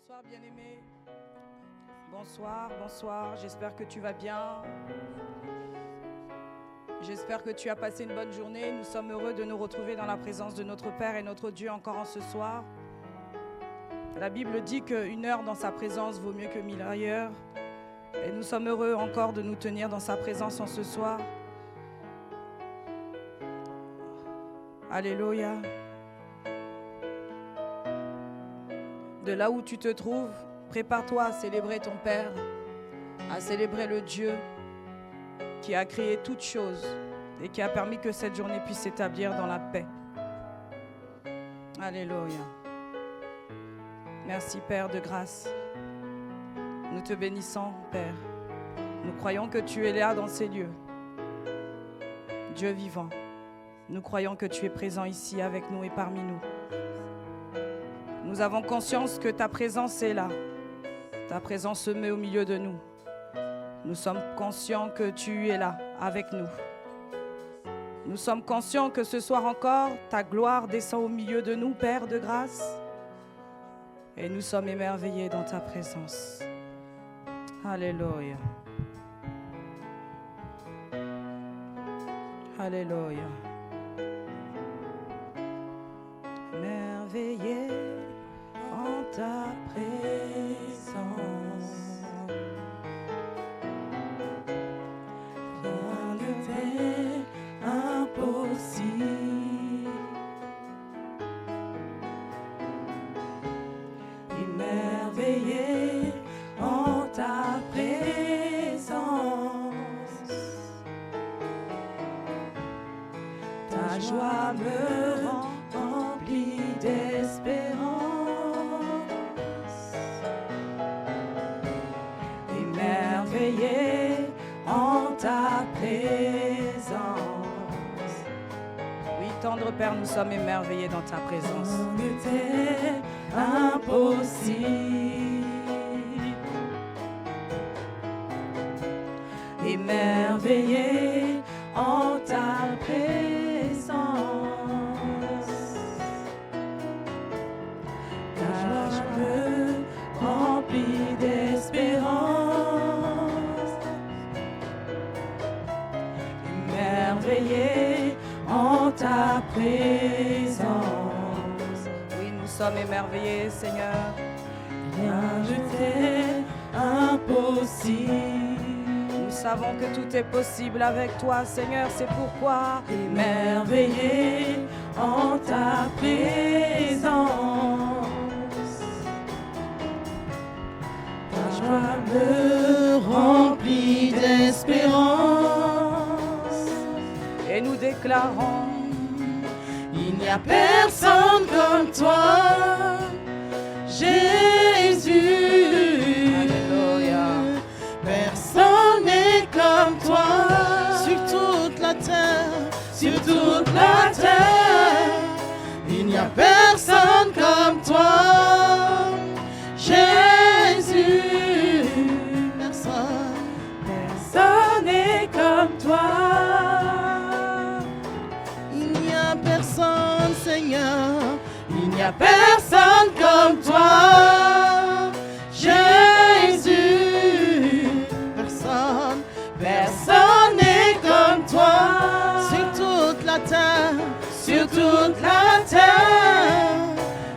Bonsoir bien-aimé. Bonsoir, bonsoir. J'espère que tu vas bien. J'espère que tu as passé une bonne journée. Nous sommes heureux de nous retrouver dans la présence de notre Père et notre Dieu encore en ce soir. La Bible dit qu'une heure dans sa présence vaut mieux que 1000 ailleurs. Et nous sommes heureux encore de nous tenir dans sa présence en ce soir. Alléluia. De là où tu te trouves, prépare-toi à célébrer ton Père, à célébrer le Dieu qui a créé toutes choses et qui a permis que cette journée puisse s'établir dans la paix. Alléluia. Merci Père de grâce. Nous te bénissons, Père. Nous croyons que tu es là dans ces lieux. Dieu vivant, nous croyons que tu es présent ici avec nous et parmi nous. Nous avons conscience que ta présence est là. Ta présence se met au milieu de nous. Nous sommes conscients que tu es là avec nous. Nous sommes conscients que ce soir encore, ta gloire descend au milieu de nous, Père de grâce. Et nous sommes émerveillés dans ta présence. Alléluia. Alléluia. Émerveillés en ta présence. Rien ne t'est impossible. Émerveillé en ta présence. Ta joie me rend rempli d'espérance. Émerveillé en ta présence. Oui, tendre Père, nous sommes émerveillés dans ta présence. C'était impossible. Émerveillé en ta présence. Ta joie me remplit d'espérance. Émerveillé en ta présence. Oui, nous sommes émerveillés, Seigneur. Rien ne t'est impossible. Nous savons que tout est possible avec toi, Seigneur. C'est pourquoi émerveillé en ta présence. Ta joie me remplit d'espérance. Et nous déclarons: il n'y a personne comme toi, Jésus. Alléluia. Personne n'est comme toi sur toute la terre, sur toute la terre. Il n'y a personne comme toi, Jésus. Personne n'est comme toi. Il n'y a personne, Seigneur. Il n'y a personne comme toi, Jésus. Personne n'est comme toi sur toute la terre, sur toute la terre.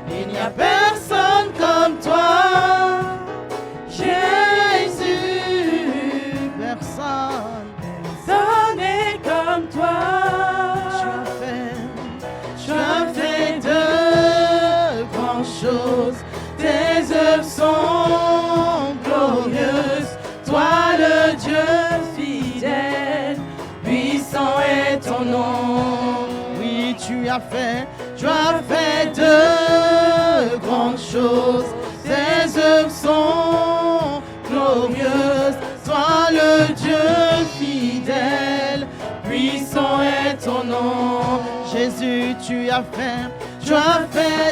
Il n'y a personne comme toi, Jésus. Personne n'est comme toi. Tu as fait de grandes choses. Tes œuvres sont glorieuses. Toi le Dieu fidèle, puissant est ton nom. Oui, tu as fait de grandes choses. Tes œuvres sont glorieuses. Toi le Dieu fidèle, puissant est ton nom. Jésus, tu as fait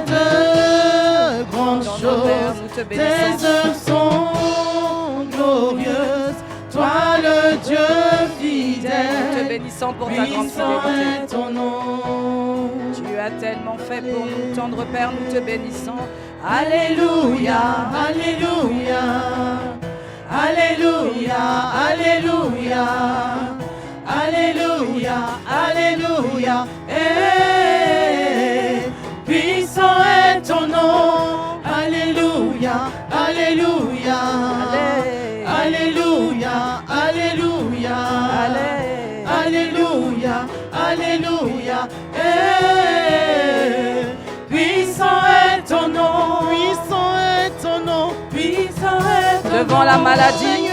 de grandes choses. Tes œuvres sont glorieuses. Toi le Dieu fidèle, nous te bénissons pour ta grande fidélité. Ton nom. Tu as tellement fait pour nous, tendre Père, nous te bénissons. Alléluia, Alléluia, Alléluia, Alléluia, Alléluia, Alléluia. Puissant est ton nom. Alléluia, Alléluia, Alléluia, Alléluia, Alléluia, Alléluia. Puissant est ton nom, puissant est ton nom, puissant est ton nom. Devant la maladie,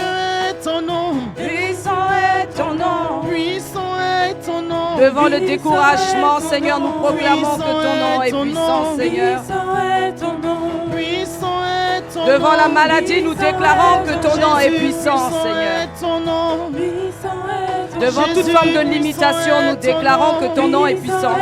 ton nom, puissant est ton nom. Puissant est ton nom. Devant le découragement, Seigneur, nous proclamons que ton nom est puissant, Seigneur. Devant la maladie, nous déclarons que ton nom est puissant, Seigneur. Devant toute forme de limitation, nous déclarons que ton nom est puissant.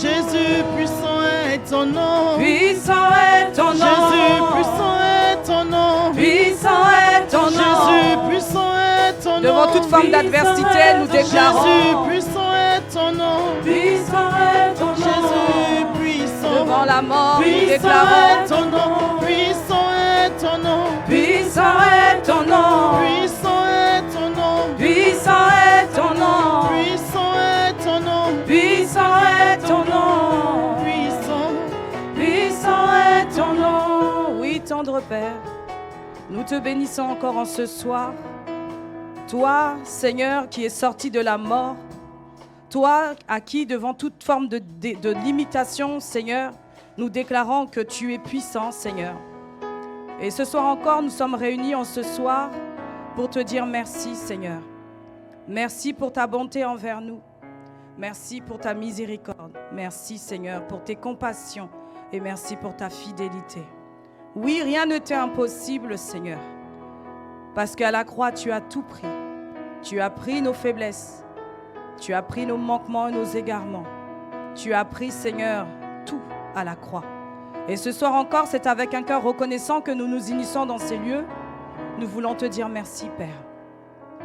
Jésus, puissant est ton nom. Puissant est ton nom. Jésus, puissant est ton nom. Puissant est ton nom. Jésus, puissant est ton nom. Devant toute forme d'adversité, nous déclarons. Jésus, puissant est ton nom. Puissant est ton nom. Jésus, puissant. Devant la mort, nous Puissant déclarons. est ton nom. Puissant est ton nom. Puissant est ton nom. Puissant est ton nom. Puissant est ton nom. Puissant est ton nom. Puissant est ton nom. Puissant. Puissant est ton nom. Oui, tendre Père, nous te bénissons encore en ce soir. Toi, Seigneur, qui es sorti de la mort, toi à qui, devant toute forme de limitation, Seigneur, nous déclarons que tu es puissant, Seigneur. Et ce soir encore, nous sommes réunis en ce soir pour te dire merci, Seigneur. Merci pour ta bonté envers nous. Merci pour ta miséricorde. Merci, Seigneur, pour tes compassions. Et merci pour ta fidélité. Oui, rien ne t'est impossible, Seigneur. Parce qu'à la croix, tu as tout pris. Tu as pris nos faiblesses. Tu as pris nos manquements et nos égarements. Tu as pris, Seigneur, tout à la croix. Et ce soir encore, c'est avec un cœur reconnaissant que nous nous unissons dans ces lieux. Nous voulons te dire merci, Père.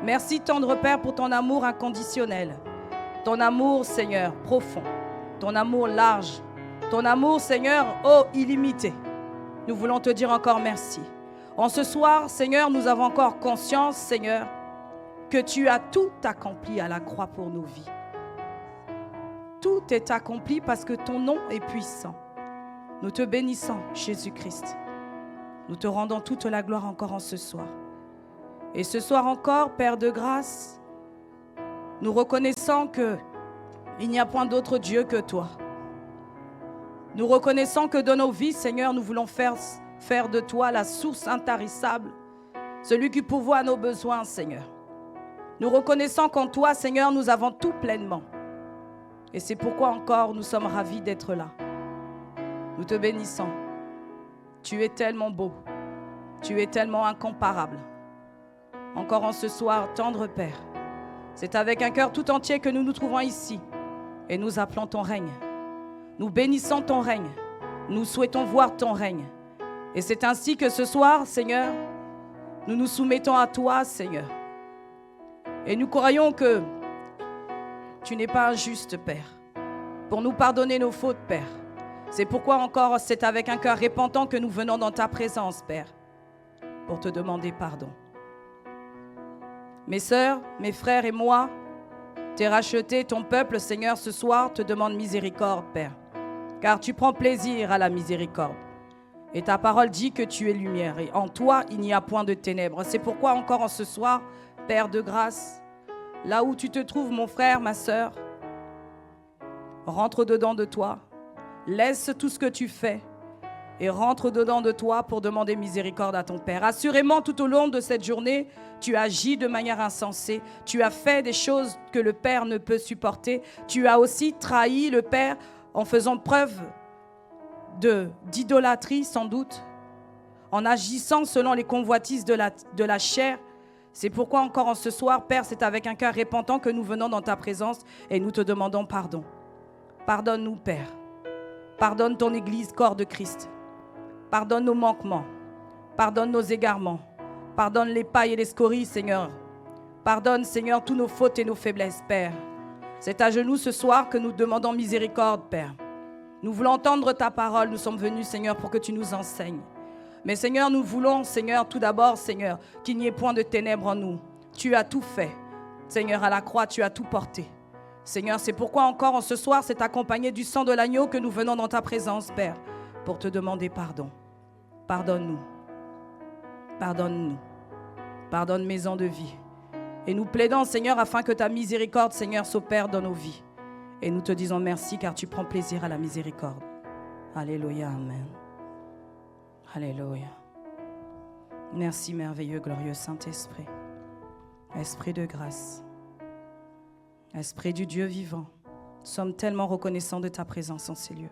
Merci, tendre Père, pour ton amour inconditionnel. Ton amour, Seigneur, profond. Ton amour large. Ton amour, Seigneur, oh, illimité. Nous voulons te dire encore merci. En ce soir, Seigneur, nous avons encore conscience, Seigneur, que tu as tout accompli à la croix pour nos vies. Tout est accompli parce que ton nom est puissant. Nous te bénissons, Jésus-Christ. Nous te rendons toute la gloire encore en ce soir. Et ce soir encore, Père de grâce, nous reconnaissons qu'il n'y a point d'autre Dieu que toi. Nous reconnaissons que dans nos vies, Seigneur, nous voulons faire de toi la source intarissable, celui qui pourvoit à nos besoins, Seigneur. Nous reconnaissons qu'en toi, Seigneur, nous avons tout pleinement. Et c'est pourquoi encore nous sommes ravis d'être là. Nous te bénissons. Tu es tellement beau. Tu es tellement incomparable. Encore en ce soir, tendre Père, c'est avec un cœur tout entier que nous nous trouvons ici. Et nous appelons ton règne. Nous bénissons ton règne. Nous souhaitons voir ton règne. Et c'est ainsi que ce soir, Seigneur, nous nous soumettons à toi, Seigneur. Et nous croyons que tu n'es pas injuste, Père, pour nous pardonner nos fautes, Père. C'est pourquoi encore c'est avec un cœur repentant que nous venons dans ta présence, Père, pour te demander pardon. Mes sœurs, mes frères et moi, t'es racheté, ton peuple, Seigneur, ce soir te demande miséricorde, Père, car tu prends plaisir à la miséricorde. Et ta parole dit que tu es lumière, et en toi, il n'y a point de ténèbres. C'est pourquoi encore en ce soir, Père de grâce, là où tu te trouves, mon frère, ma sœur, rentre dedans de toi, laisse tout ce que tu fais et rentre dedans de toi pour demander miséricorde à ton Père. Assurément, tout au long de cette journée, tu agis de manière insensée. Tu as fait des choses que le Père ne peut supporter. Tu as aussi trahi le Père en faisant preuve d'idolâtrie, sans doute, en agissant selon les convoitises de la chair. C'est pourquoi encore en ce soir, Père, c'est avec un cœur repentant que nous venons dans ta présence et nous te demandons pardon. Pardonne-nous, Père. Pardonne ton Église, corps de Christ. Pardonne nos manquements. Pardonne nos égarements. Pardonne les pailles et les scories, Seigneur. Pardonne, Seigneur, tous nos fautes et nos faiblesses, Père. C'est à genoux ce soir que nous demandons miséricorde, Père. Nous voulons entendre ta parole. Nous sommes venus, Seigneur, pour que tu nous enseignes. Mais Seigneur, nous voulons, Seigneur, tout d'abord, Seigneur, qu'il n'y ait point de ténèbres en nous. Tu as tout fait. Seigneur, à la croix, tu as tout porté. Seigneur, c'est pourquoi encore en ce soir, c'est accompagné du sang de l'agneau que nous venons dans ta présence, Père, pour te demander pardon. Pardonne-nous. Pardonne-nous. Pardonne Maison de Vie. Et nous plaidons, Seigneur, afin que ta miséricorde, Seigneur, s'opère dans nos vies. Et nous te disons merci car tu prends plaisir à la miséricorde. Alléluia, amen. Alléluia. Merci, merveilleux, glorieux Saint-Esprit. Esprit de grâce. Esprit du Dieu vivant. Nous sommes tellement reconnaissants de ta présence en ces lieux.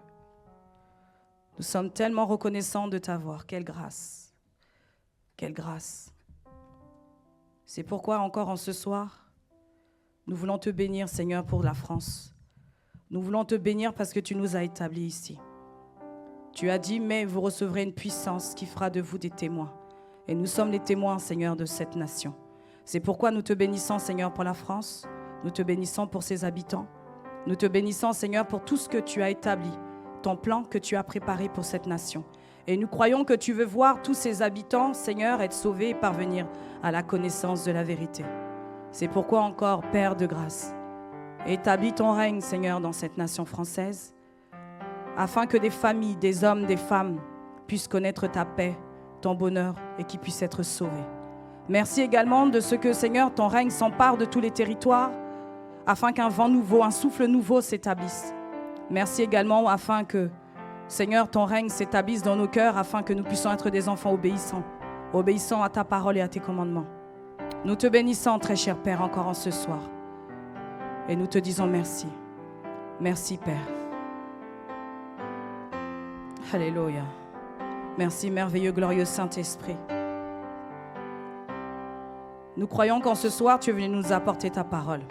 Nous sommes tellement reconnaissants de t'avoir. Quelle grâce. Quelle grâce. C'est pourquoi encore en ce soir, nous voulons te bénir, Seigneur, pour la France. Nous voulons te bénir parce que tu nous as établis ici. Tu as dit, mais vous recevrez une puissance qui fera de vous des témoins. Et nous sommes les témoins, Seigneur, de cette nation. C'est pourquoi nous te bénissons, Seigneur, pour la France. Nous te bénissons pour ses habitants. Nous te bénissons, Seigneur, pour tout ce que tu as établi, ton plan que tu as préparé pour cette nation. Et nous croyons que tu veux voir tous ces habitants, Seigneur, être sauvés et parvenir à la connaissance de la vérité. C'est pourquoi encore, Père de grâce, établis ton règne, Seigneur, dans cette nation française, afin que des familles, des hommes, des femmes puissent connaître ta paix, ton bonheur et qu'ils puissent être sauvés. Merci également de ce que, Seigneur, ton règne s'empare de tous les territoires, afin qu'un vent nouveau, un souffle nouveau s'établisse. Merci également afin que, Seigneur, ton règne s'établisse dans nos cœurs, afin que nous puissions être des enfants obéissants, obéissants à ta parole et à tes commandements. Nous te bénissons, très cher Père, encore en ce soir. Et nous te disons merci. Merci, Père. Alléluia. Merci, merveilleux, glorieux Saint-Esprit. Nous croyons qu'en ce soir, tu es venu nous apporter ta parole.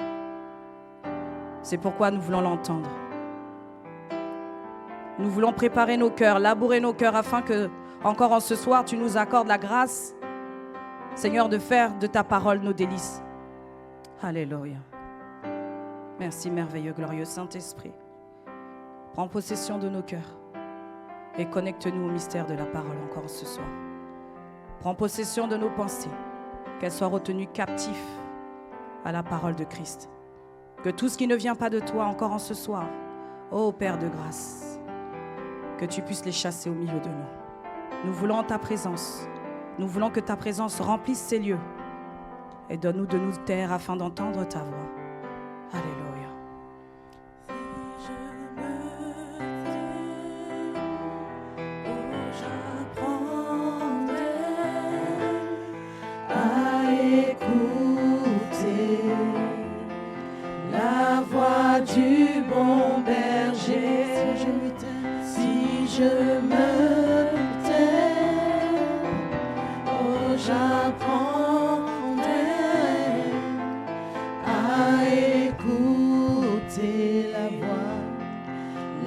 C'est pourquoi nous voulons l'entendre. Nous voulons préparer nos cœurs, labourer nos cœurs, afin que, encore en ce soir, tu nous accordes la grâce, Seigneur, de faire de ta parole nos délices. Alléluia. Merci, merveilleux, glorieux Saint-Esprit. Prends possession de nos cœurs et connecte-nous au mystère de la parole encore ce soir. Prends possession de nos pensées, qu'elles soient retenues captives à la parole de Christ. Que tout ce qui ne vient pas de toi encore en ce soir, ô Père de grâce, que tu puisses les chasser au milieu de nous. Nous voulons ta présence. Nous voulons que ta présence remplisse ces lieux. Et donne-nous de nous taire afin d'entendre ta voix. Alléluia. Du bon berger, si je me tais, oh j'apprendrai à écouter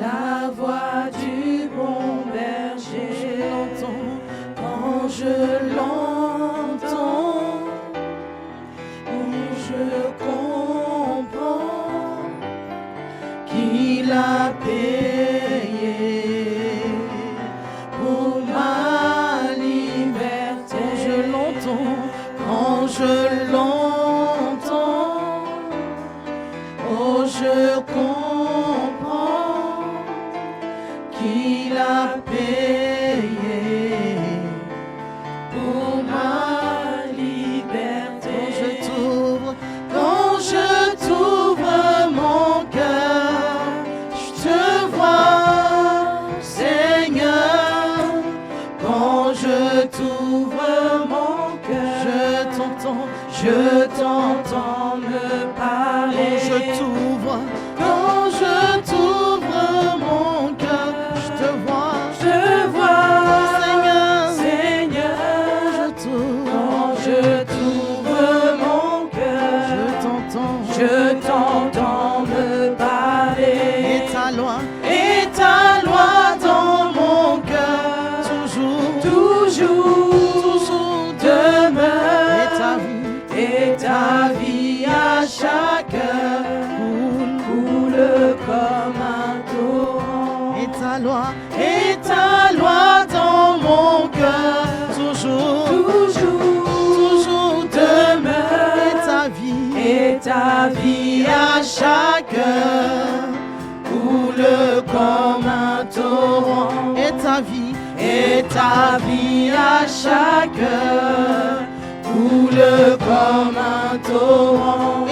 la voix du bon berger. Je l'entends, quand je l'entends, je comprends qu'il a payé pour ma liberté. Quand je l'entends, oh je comprends qu'il a payé pour ma liberté. Quand je t'ouvre mon cœur, je te vois, Seigneur. Quand je t'ouvre mon cœur, je t'entends me parler. Quand je t'ouvre mon cœur, je te vois, Seigneur. Quand je t'ouvre mon cœur, je t'entends me parler. Et ta loi dans mon cœur, toujours demeure. Et ta vie à chaque heure coule comme un torrent. coule comme un torrent. Et ta vie à chaque heure coule comme un torrent.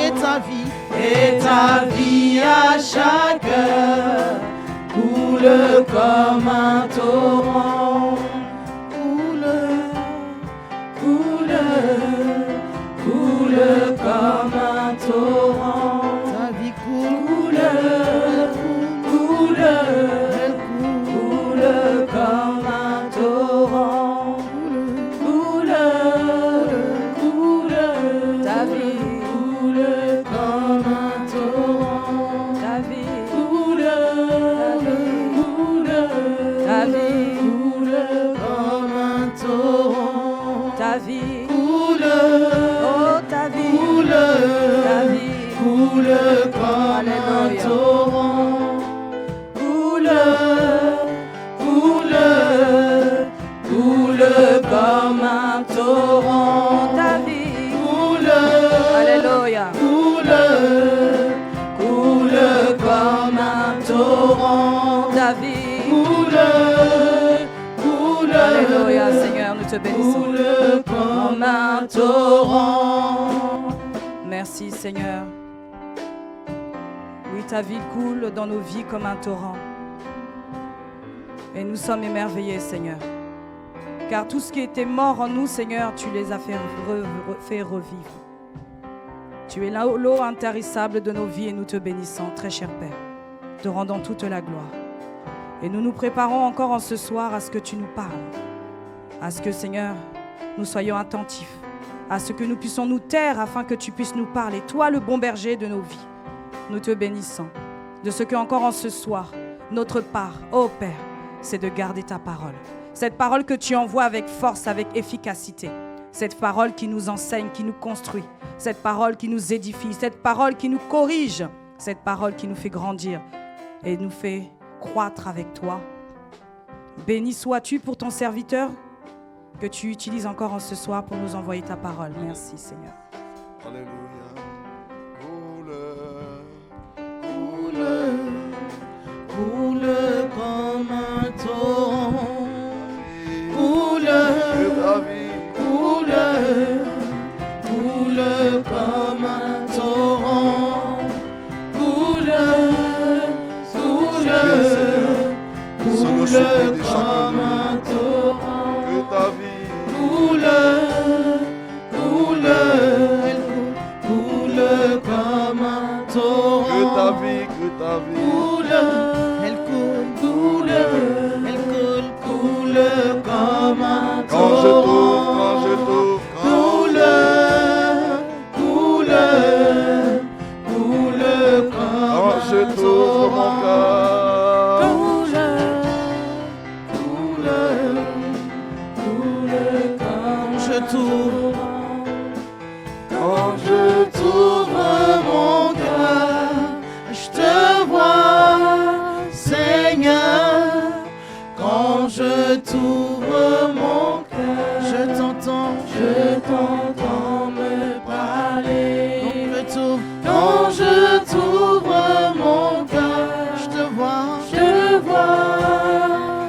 Et ta vie à chaque heure coule comme un torrent. Coule comme un torrent. Ta vie coule comme un torrent. Ta vie coule comme un torrent. Ta vie coule comme un torrent. Ta vie coule comme un torrent. Coule comme un torrent. Ta vie coule. Alléluia. Coule comme un torrent. Ta vie coule. Alléluia, Seigneur, nous te bénissons. Coule comme un torrent. Merci Seigneur. Oui, ta vie coule dans nos vies comme un torrent. Et nous sommes émerveillés, Seigneur. Car tout ce qui était mort en nous, Seigneur, tu les as fait revivre. Tu es l'eau intarissable de nos vies et nous te bénissons, très cher Père. Te rendons toute la gloire. Et nous nous préparons encore en ce soir à ce que tu nous parles. À ce que, Seigneur, nous soyons attentifs. À ce que nous puissions nous taire afin que tu puisses nous parler. Toi, le bon berger de nos vies. Nous te bénissons de ce que encore en ce soir, notre part, ô Père, c'est de garder ta parole. Cette parole que tu envoies avec force, avec efficacité. Cette parole qui nous enseigne, qui nous construit. Cette parole qui nous édifie. Cette parole qui nous corrige. Cette parole qui nous fait grandir et nous fait croître avec toi. Béni sois-tu pour ton serviteur que tu utilises encore en ce soir pour nous envoyer ta parole. Merci Seigneur. Alléluia. Coule comme un torrent. Coule comme un torrent. Coule comme un torrent. Que ta vie coule comme un torrent. Que ta vie Elle coule comme un torrent. quand je t'ouvre, Coule comme quand je un t'ouvre mon torrent. cœur, Coule comme je t'ouvre. Quand je t'ouvre mon cœur, je te vois, Seigneur. Quand je t'ouvre mon cœur, je t'entends me parler. Quand je t'ouvre mon cœur, je te vois,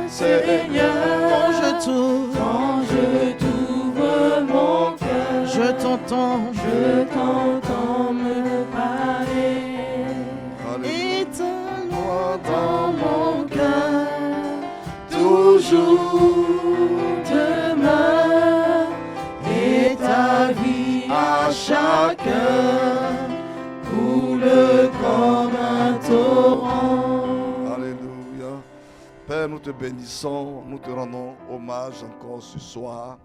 Seigneur. Quand je t'ouvre mon cœur, je t'entends me parler. Et ta loi dans mon cœur, toujours demeure. Et ta vie à chaque heure coule comme un torrent. alléluia. Père, nous te bénissons, nous te rendons hommage encore ce soir.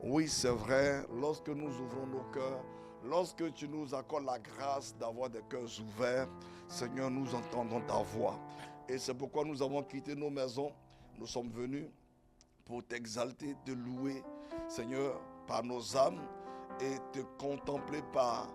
Oui, c'est vrai, lorsque nous ouvrons nos cœurs, lorsque tu nous accordes la grâce d'avoir des cœurs ouverts, Seigneur, nous entendons ta voix. Et c'est pourquoi nous avons quitté nos maisons. Nous sommes venus pour t'exalter, te louer, Seigneur, par nos âmes et te contempler par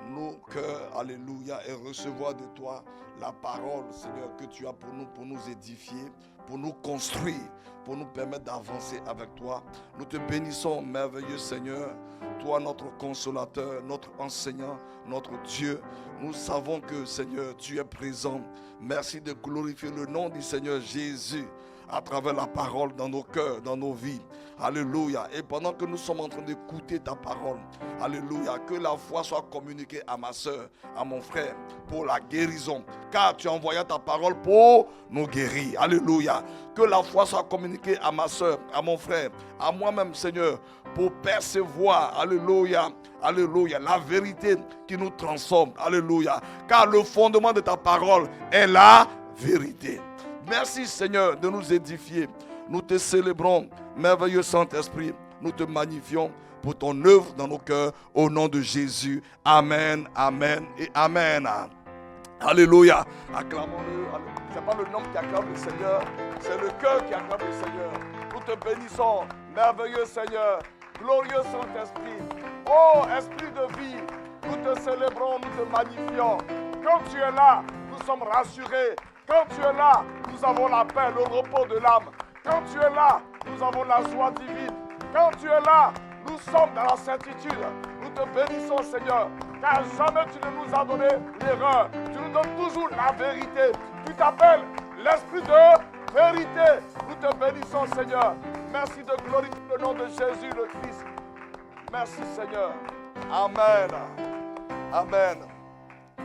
nos cœurs, alléluia, et recevoir de toi la parole, Seigneur, que tu as pour nous édifier, pour nous construire, pour nous permettre d'avancer avec toi. Nous te bénissons, merveilleux Seigneur. toi, notre consolateur, notre enseignant, notre Dieu. Nous savons que, Seigneur, tu es présent. Merci de glorifier le nom du Seigneur Jésus à travers la parole dans nos cœurs, dans nos vies. Alléluia. Et pendant que nous sommes en train d'écouter ta parole, alléluia, que la foi soit communiquée à ma soeur, à mon frère, pour la guérison. Car tu as envoyé ta parole pour nous guérir. Alléluia. Que la foi soit communiquée à ma soeur, à mon frère, à moi-même, Seigneur, pour percevoir, alléluia, alléluia, la vérité qui nous transforme. Alléluia. Car le fondement de ta parole est la vérité. Merci Seigneur de nous édifier. Nous te célébrons, merveilleux Saint-Esprit. Nous te magnifions pour ton œuvre dans nos cœurs. Au nom de Jésus. Amen, amen et amen. Alléluia. Acclamons-le. Ce n'est pas le nom qui acclame le Seigneur, c'est le cœur qui acclame le Seigneur. Nous te bénissons, merveilleux Seigneur, glorieux Saint-Esprit. Oh, Esprit de vie, nous te célébrons, nous te magnifions. Quand tu es là, nous sommes rassurés. Quand tu es là, nous avons la paix, le repos de l'âme. Quand tu es là, nous avons la joie divine. Quand tu es là, nous sommes dans la certitude. Nous te bénissons, Seigneur, car jamais tu ne nous as donné l'erreur. Tu nous donnes toujours la vérité. Tu t'appelles l'Esprit de vérité. Nous te bénissons, Seigneur. Merci de glorifier le nom de Jésus, le Christ. Merci, Seigneur. Amen. Amen.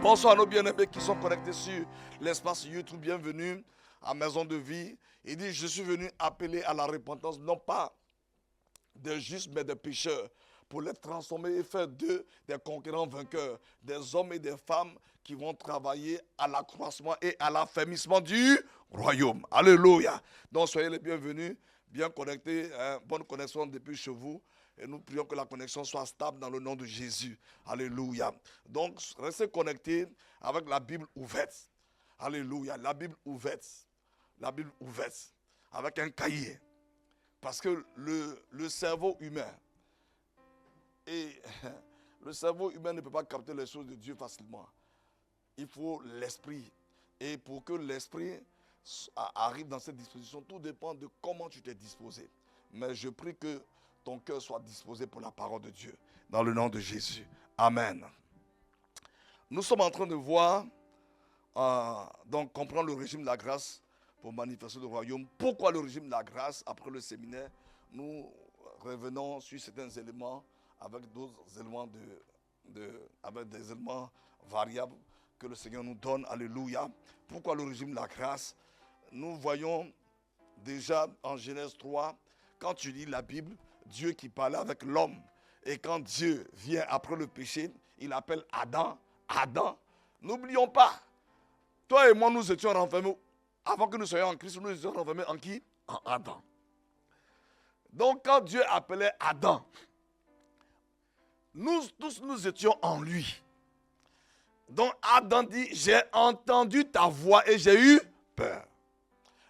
Bonsoir à nos bien-aimés qui sont connectés sur l'espace YouTube. Bienvenue à Maison de Vie. Il dit, je suis venu appeler à la repentance, non pas des justes, mais des pécheurs, pour les transformer et faire d'eux des conquérants vainqueurs, des hommes et des femmes qui vont travailler à l'accroissement et à l'affermissement du royaume. Alléluia. Donc soyez les bienvenus, bien connectés, bonne connexion depuis chez vous. Et nous prions que la connexion soit stable dans le nom de Jésus. Alléluia. Donc, restez connectés avec la Bible ouverte. Alléluia. La Bible ouverte. La Bible ouverte. Avec un cahier. Parce que le cerveau humain, le cerveau humain ne peut pas capter les choses de Dieu facilement. Il faut l'esprit. Et pour que l'esprit arrive dans cette disposition, tout dépend de comment tu t'es disposé. Mais je prie que ton cœur soit disposé pour la parole de Dieu. Dans le nom de Jésus. Amen. Nous sommes en train de voir, donc comprendre le régime de la grâce pour manifester le royaume. Pourquoi le régime de la grâce? Après le séminaire, nous revenons sur certains éléments avec d'autres éléments avec des éléments variables que le Seigneur nous donne. Alléluia. Pourquoi le régime de la grâce? Nous voyons déjà en Genèse 3, quand tu lis la Bible, Dieu qui parlait avec l'homme. Et quand Dieu vient après le péché, il appelle Adam. Adam, n'oublions pas, toi et moi, nous étions renfermés, avant que nous soyons en Christ, nous étions renfermés en qui? En Adam. Donc quand Dieu appelait Adam, nous tous nous étions en lui. Donc Adam dit, j'ai entendu ta voix et j'ai eu peur.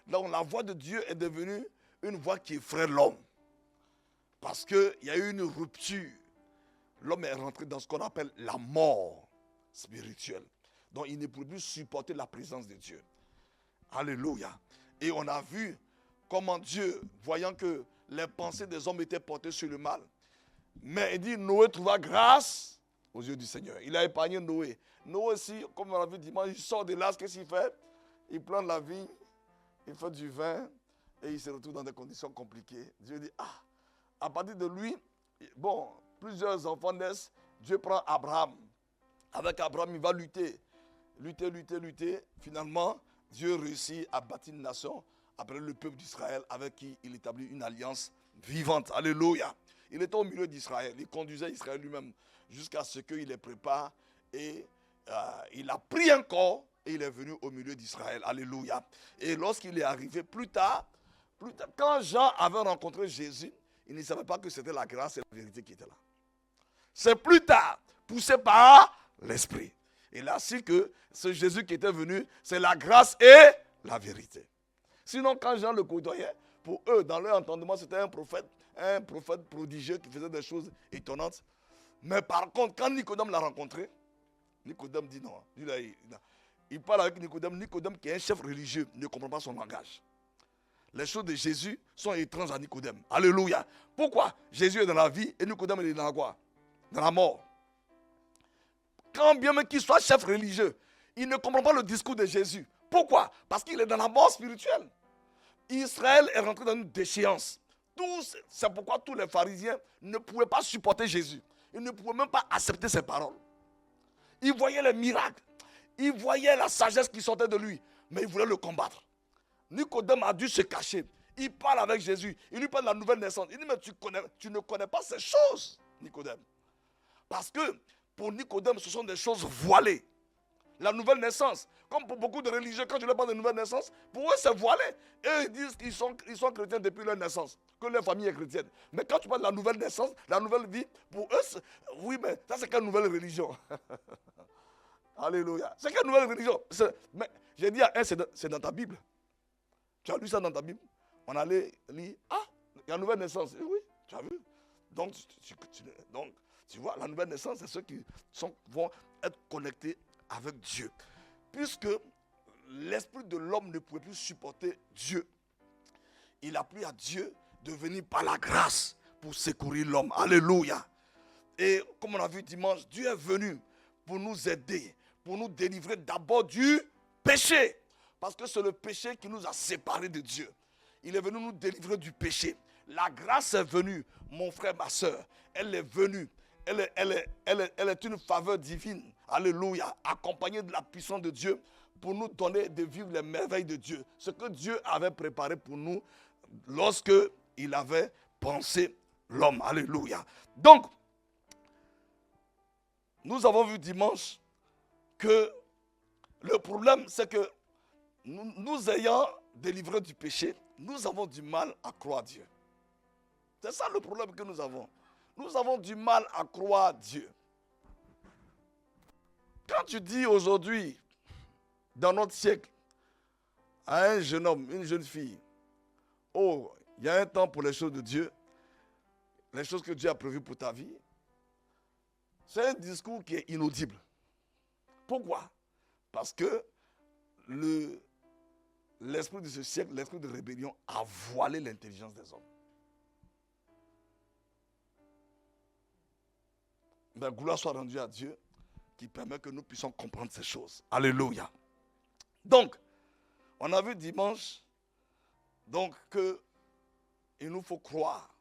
Donc la voix de Dieu est devenue une voix qui effraie l'homme. Parce qu'il y a eu une rupture. L'homme est rentré dans ce qu'on appelle la mort spirituelle. Donc il ne peut plus supporter la présence de Dieu. Alléluia. Et on a vu comment Dieu, voyant que les pensées des hommes étaient portées sur le mal, mais il dit, Noé trouva grâce aux yeux du Seigneur. Il a épargné Noé. Noé aussi, comme on l'a vu dimanche, il sort de là, qu'est-ce qu'il fait? Il plante la vigne, il fait du vin, et il se retrouve dans des conditions compliquées. Dieu dit, à partir de lui, bon, plusieurs enfants naissent. Dieu prend Abraham. Avec Abraham, il va lutter. Lutter. Finalement, Dieu réussit à bâtir une nation après le peuple d'Israël avec qui il établit une alliance vivante. Alléluia. Il était au milieu d'Israël. Il conduisait Israël lui-même jusqu'à ce qu'il les prépare. Et il a pris un corps et il est venu au milieu d'Israël. Alléluia. Et lorsqu'il est arrivé plus tard, quand Jean avait rencontré Jésus, il ne savait pas que c'était la grâce et la vérité qui étaient là. C'est plus tard, poussé par l'Esprit. Il a su que ce Jésus qui était venu, c'est la grâce et la vérité. Sinon, quand Jean le côtoyait, pour eux, dans leur entendement, c'était un prophète prodigieux qui faisait des choses étonnantes. Mais par contre, quand Nicodème l'a rencontré, Nicodème dit non. Il parle avec Nicodème. Nicodème, qui est un chef religieux, ne comprend pas son langage. Les choses de Jésus sont étranges à Nicodème. Alléluia. Pourquoi? Jésus est dans la vie et Nicodème est dans la quoi? dans la mort. Quand bien même qu'il soit chef religieux, il ne comprend pas le discours de Jésus. Pourquoi? Parce qu'il est dans la mort spirituelle. Israël est rentré dans une déchéance. C'est pourquoi tous les pharisiens ne pouvaient pas supporter Jésus. Ils ne pouvaient même pas accepter ses paroles. Ils voyaient les miracles. Ils voyaient la sagesse qui sortait de lui. Mais ils voulaient le combattre. Nicodème a dû se cacher. Il parle avec Jésus. Il lui parle de la nouvelle naissance. Il dit, mais tu ne connais pas ces choses, Nicodème. Parce que pour Nicodème, ce sont des choses voilées. La nouvelle naissance, comme pour beaucoup de religieux, quand je leur parle de nouvelle naissance, pour eux c'est voilé. Et ils disent qu'ils sont chrétiens depuis leur naissance, que leur famille est chrétienne. Mais quand tu parles de la nouvelle naissance, la nouvelle vie, pour eux, oui, mais ça c'est quelle nouvelle religion? Alléluia. C'est quelle nouvelle religion? Mais j'ai dit à un, c'est dans ta Bible. Tu as lu ça dans ta Bible? On allait lire, il y a une nouvelle naissance. Et oui, tu as vu. Donc, tu vois, la nouvelle naissance, c'est ceux qui vont être connectés avec Dieu. Puisque l'esprit de l'homme ne pouvait plus supporter Dieu, il a pris à Dieu de venir par la grâce pour secourir l'homme. Alléluia. Et comme on a vu dimanche, Dieu est venu pour nous aider, pour nous délivrer d'abord du péché. Parce que c'est le péché qui nous a séparés de Dieu. Il est venu nous délivrer du péché. La grâce est venue, mon frère, ma soeur. Elle est venue. Elle est une faveur divine. Alléluia. Accompagnée de la puissance de Dieu pour nous donner de vivre les merveilles de Dieu. Ce que Dieu avait préparé pour nous lorsque il avait pensé l'homme. Alléluia. Donc, nous avons vu dimanche que le problème, c'est que nous ayant délivrés du péché, nous avons du mal à croire Dieu. C'est ça le problème que nous avons. Nous avons du mal à croire Dieu. Quand tu dis aujourd'hui, dans notre siècle, à un jeune homme, une jeune fille, oh, il y a un temps pour les choses de Dieu, les choses que Dieu a prévues pour ta vie, c'est un discours qui est inaudible. Pourquoi? Parce que l'esprit de ce siècle, l'esprit de rébellion, a voilé l'intelligence des hommes. Mais gloire soit rendue à Dieu qui permet que nous puissions comprendre ces choses. Alléluia. Donc, on a vu dimanche qu'il nous faut croire.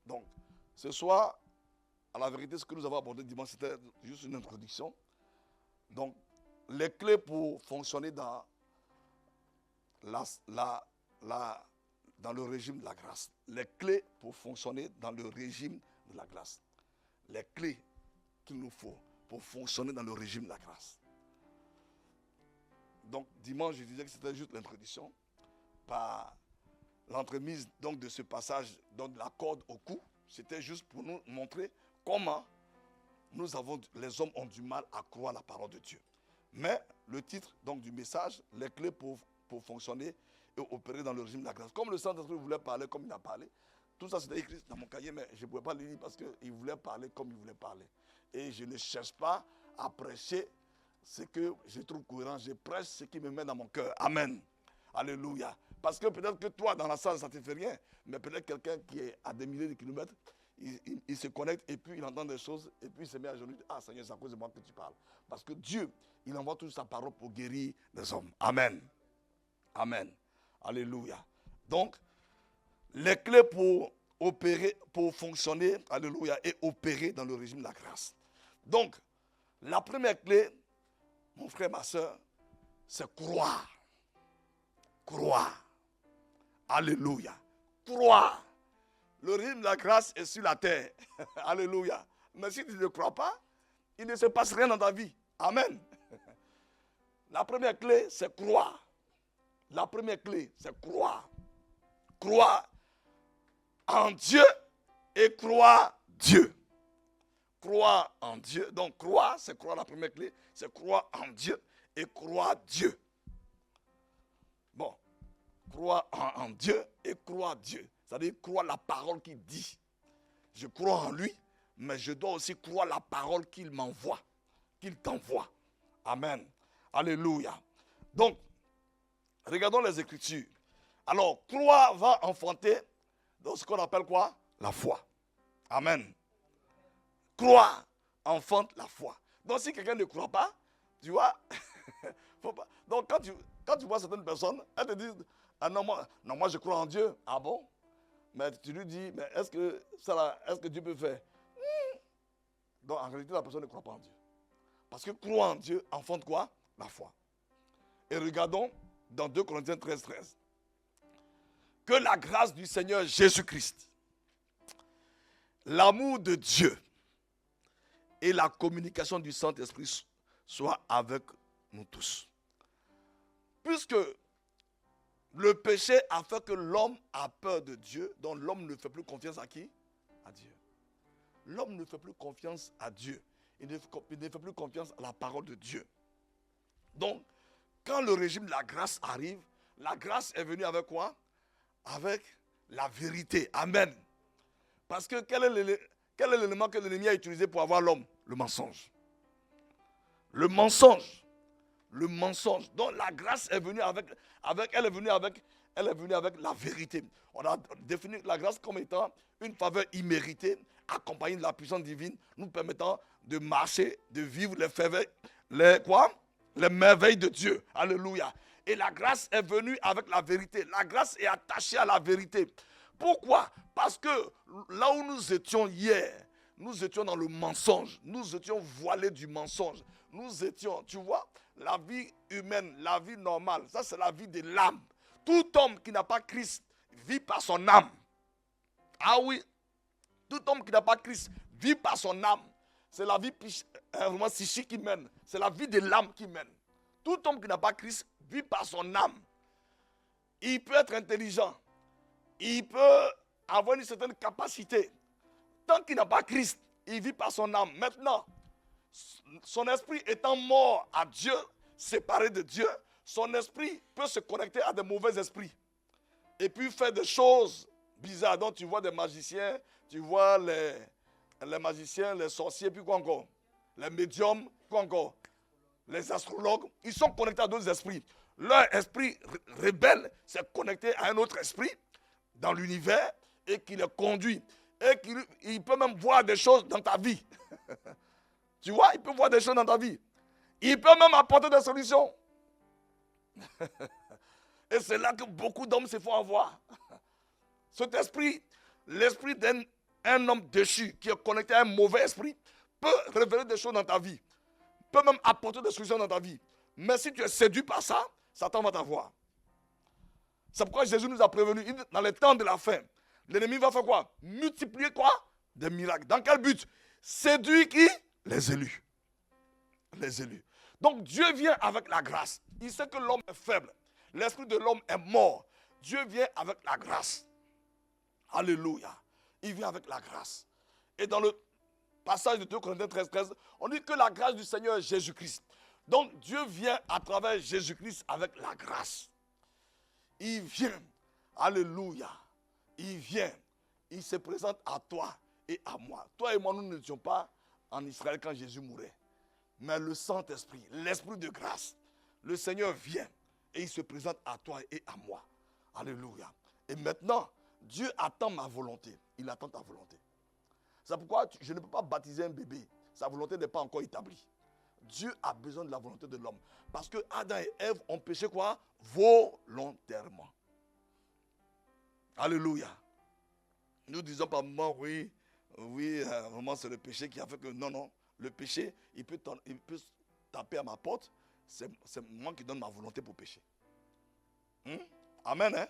Donc, ce soir, à la vérité, ce que nous avons abordé dimanche, c'était juste une introduction. Donc, les clés pour fonctionner dans le régime de la grâce. Les clés pour fonctionner dans le régime de la grâce. Les clés qu'il nous faut pour fonctionner dans le régime de la grâce. Donc, dimanche, je disais que c'était juste l'introduction par l'entremise donc, de ce passage, donc de la corde au cou. C'était juste pour nous montrer comment les hommes ont du mal à croire la parole de Dieu. Mais le titre donc, du message, les clés pour fonctionner et opérer dans le régime de la grâce. Comme le Saint-Esprit voulait parler comme il a parlé, tout ça c'était écrit dans mon cahier, mais je ne pouvais pas le lire parce qu'il voulait parler comme il voulait parler. Et je ne cherche pas à prêcher ce que je trouve cohérent. Je prêche ce qui me met dans mon cœur. Amen. Alléluia. Parce que peut-être que toi, dans la salle, ça ne te fait rien. Mais peut-être quelqu'un qui est à des milliers de kilomètres, il se connecte et puis il entend des choses et puis il se met à genoux et dit, ah Seigneur, c'est à cause de moi que tu parles. Parce que Dieu, il envoie toute sa parole pour guérir les hommes. Amen. Amen. Alléluia. Donc, les clés pour opérer, pour fonctionner, alléluia, et opérer dans le régime de la grâce. Donc, la première clé, mon frère, ma soeur, c'est croire. Croire. Alléluia. Croire. Le régime de la grâce est sur la terre. Alléluia. Mais si tu ne crois pas, il ne se passe rien dans ta vie. Amen. La première clé, c'est croire. La première clé, c'est croire. Croire en Dieu et croire Dieu. Croire en Dieu. Donc, croire, c'est croire la première clé. C'est croire en Dieu et croire Dieu. Bon. Croire en Dieu et croire Dieu. C'est-à-dire croire la parole qu'il dit. Je crois en lui, mais je dois aussi croire la parole qu'il m'envoie, qu'il t'envoie. Amen. Alléluia. Donc, regardons les Écritures. Alors, croire va enfanter dans ce qu'on appelle quoi? La foi. Amen. croire enfante la foi. Donc si quelqu'un ne croit pas, tu vois, faut pas. Donc quand tu vois certaines personnes, elles te disent, ah non, moi je crois en Dieu. Ah bon? Mais tu lui dis, mais est-ce que Dieu peut faire? Donc en réalité, la personne ne croit pas en Dieu. Parce que croire en Dieu enfante quoi? La foi. Et regardons dans 2 Corinthiens 13, 13. Que la grâce du Seigneur Jésus-Christ, l'amour de Dieu et la communication du Saint-Esprit soient avec nous tous. Puisque le péché a fait que l'homme a peur de Dieu, donc l'homme ne fait plus confiance à qui? À Dieu. L'homme ne fait plus confiance à Dieu. Il ne fait plus confiance à la parole de Dieu. Donc, quand le régime de la grâce arrive, la grâce est venue avec quoi? Avec la vérité. Amen. Parce que quel est l'élément que l'ennemi a utilisé pour avoir l'homme? Le mensonge. Le mensonge. Le mensonge. Donc la grâce est venue avec la vérité. On a défini la grâce comme étant une faveur imméritée, accompagnée de la puissance divine, nous permettant de marcher, de vivre les merveilles de Dieu. Alléluia. Et la grâce est venue avec la vérité. La grâce est attachée à la vérité. Pourquoi? Parce que là où nous étions hier, nous étions dans le mensonge. Nous étions voilés du mensonge. Nous étions, tu vois, la vie humaine, la vie normale, ça c'est la vie de l'âme. Tout homme qui n'a pas Christ vit par son âme. Ah oui, tout homme qui n'a pas Christ vit par son âme. C'est la vie vraiment psychique qui mène. C'est la vie de l'âme qui mène. Tout homme qui n'a pas Christ vit par son âme. Il peut être intelligent. Il peut avoir une certaine capacité. Tant qu'il n'a pas Christ, il vit par son âme. Maintenant, son esprit étant mort à Dieu, séparé de Dieu, son esprit peut se connecter à des mauvais esprits. Et puis faire des choses bizarres. Donc tu vois des magiciens, tu vois les magiciens, les sorciers, puis quoi encore? Les médiums, quoi encore? Les astrologues, ils sont connectés à d'autres esprits. Leur esprit rebelle s'est connecté à un autre esprit dans l'univers et qui les conduit. Et qu'il peut même voir des choses dans ta vie. Tu vois, il peut voir des choses dans ta vie. Il peut même apporter des solutions. Et c'est là que beaucoup d'hommes se font avoir. Cet esprit, l'esprit d'un homme déchu qui est connecté à un mauvais esprit, peut révéler des choses dans ta vie. Peut même apporter des solutions dans ta vie. Mais si tu es séduit par ça, Satan va t'avoir. C'est pourquoi Jésus nous a prévenus. Dans les temps de la fin, l'ennemi va faire quoi? Multiplier quoi? Des miracles. Dans quel but? Séduire qui? Les élus. Les élus. Donc Dieu vient avec la grâce. Il sait que l'homme est faible. L'esprit de l'homme est mort. Dieu vient avec la grâce. Alléluia. Il vient avec la grâce. Et dans le passage de 2 Corinthiens 13, 13, on dit que la grâce du Seigneur est Jésus-Christ. Donc Dieu vient à travers Jésus-Christ avec la grâce. Il vient. Alléluia. Il vient. Il se présente à toi et à moi. Toi et moi, nous n'étions pas en Israël quand Jésus mourait. Mais le Saint-Esprit, l'Esprit de grâce, le Seigneur vient et il se présente à toi et à moi. Alléluia. Et maintenant, Dieu attend ma volonté. Il attend ta volonté. C'est pourquoi je ne peux pas baptiser un bébé. Sa volonté n'est pas encore établie. Dieu a besoin de la volonté de l'homme. Parce que Adam et Ève ont péché quoi? Volontairement. Alléluia. Nous disons par moment, oui, vraiment c'est le péché qui a fait que non. Le péché, il peut taper à ma porte. C'est moi qui donne ma volonté pour pécher. Amen, hein?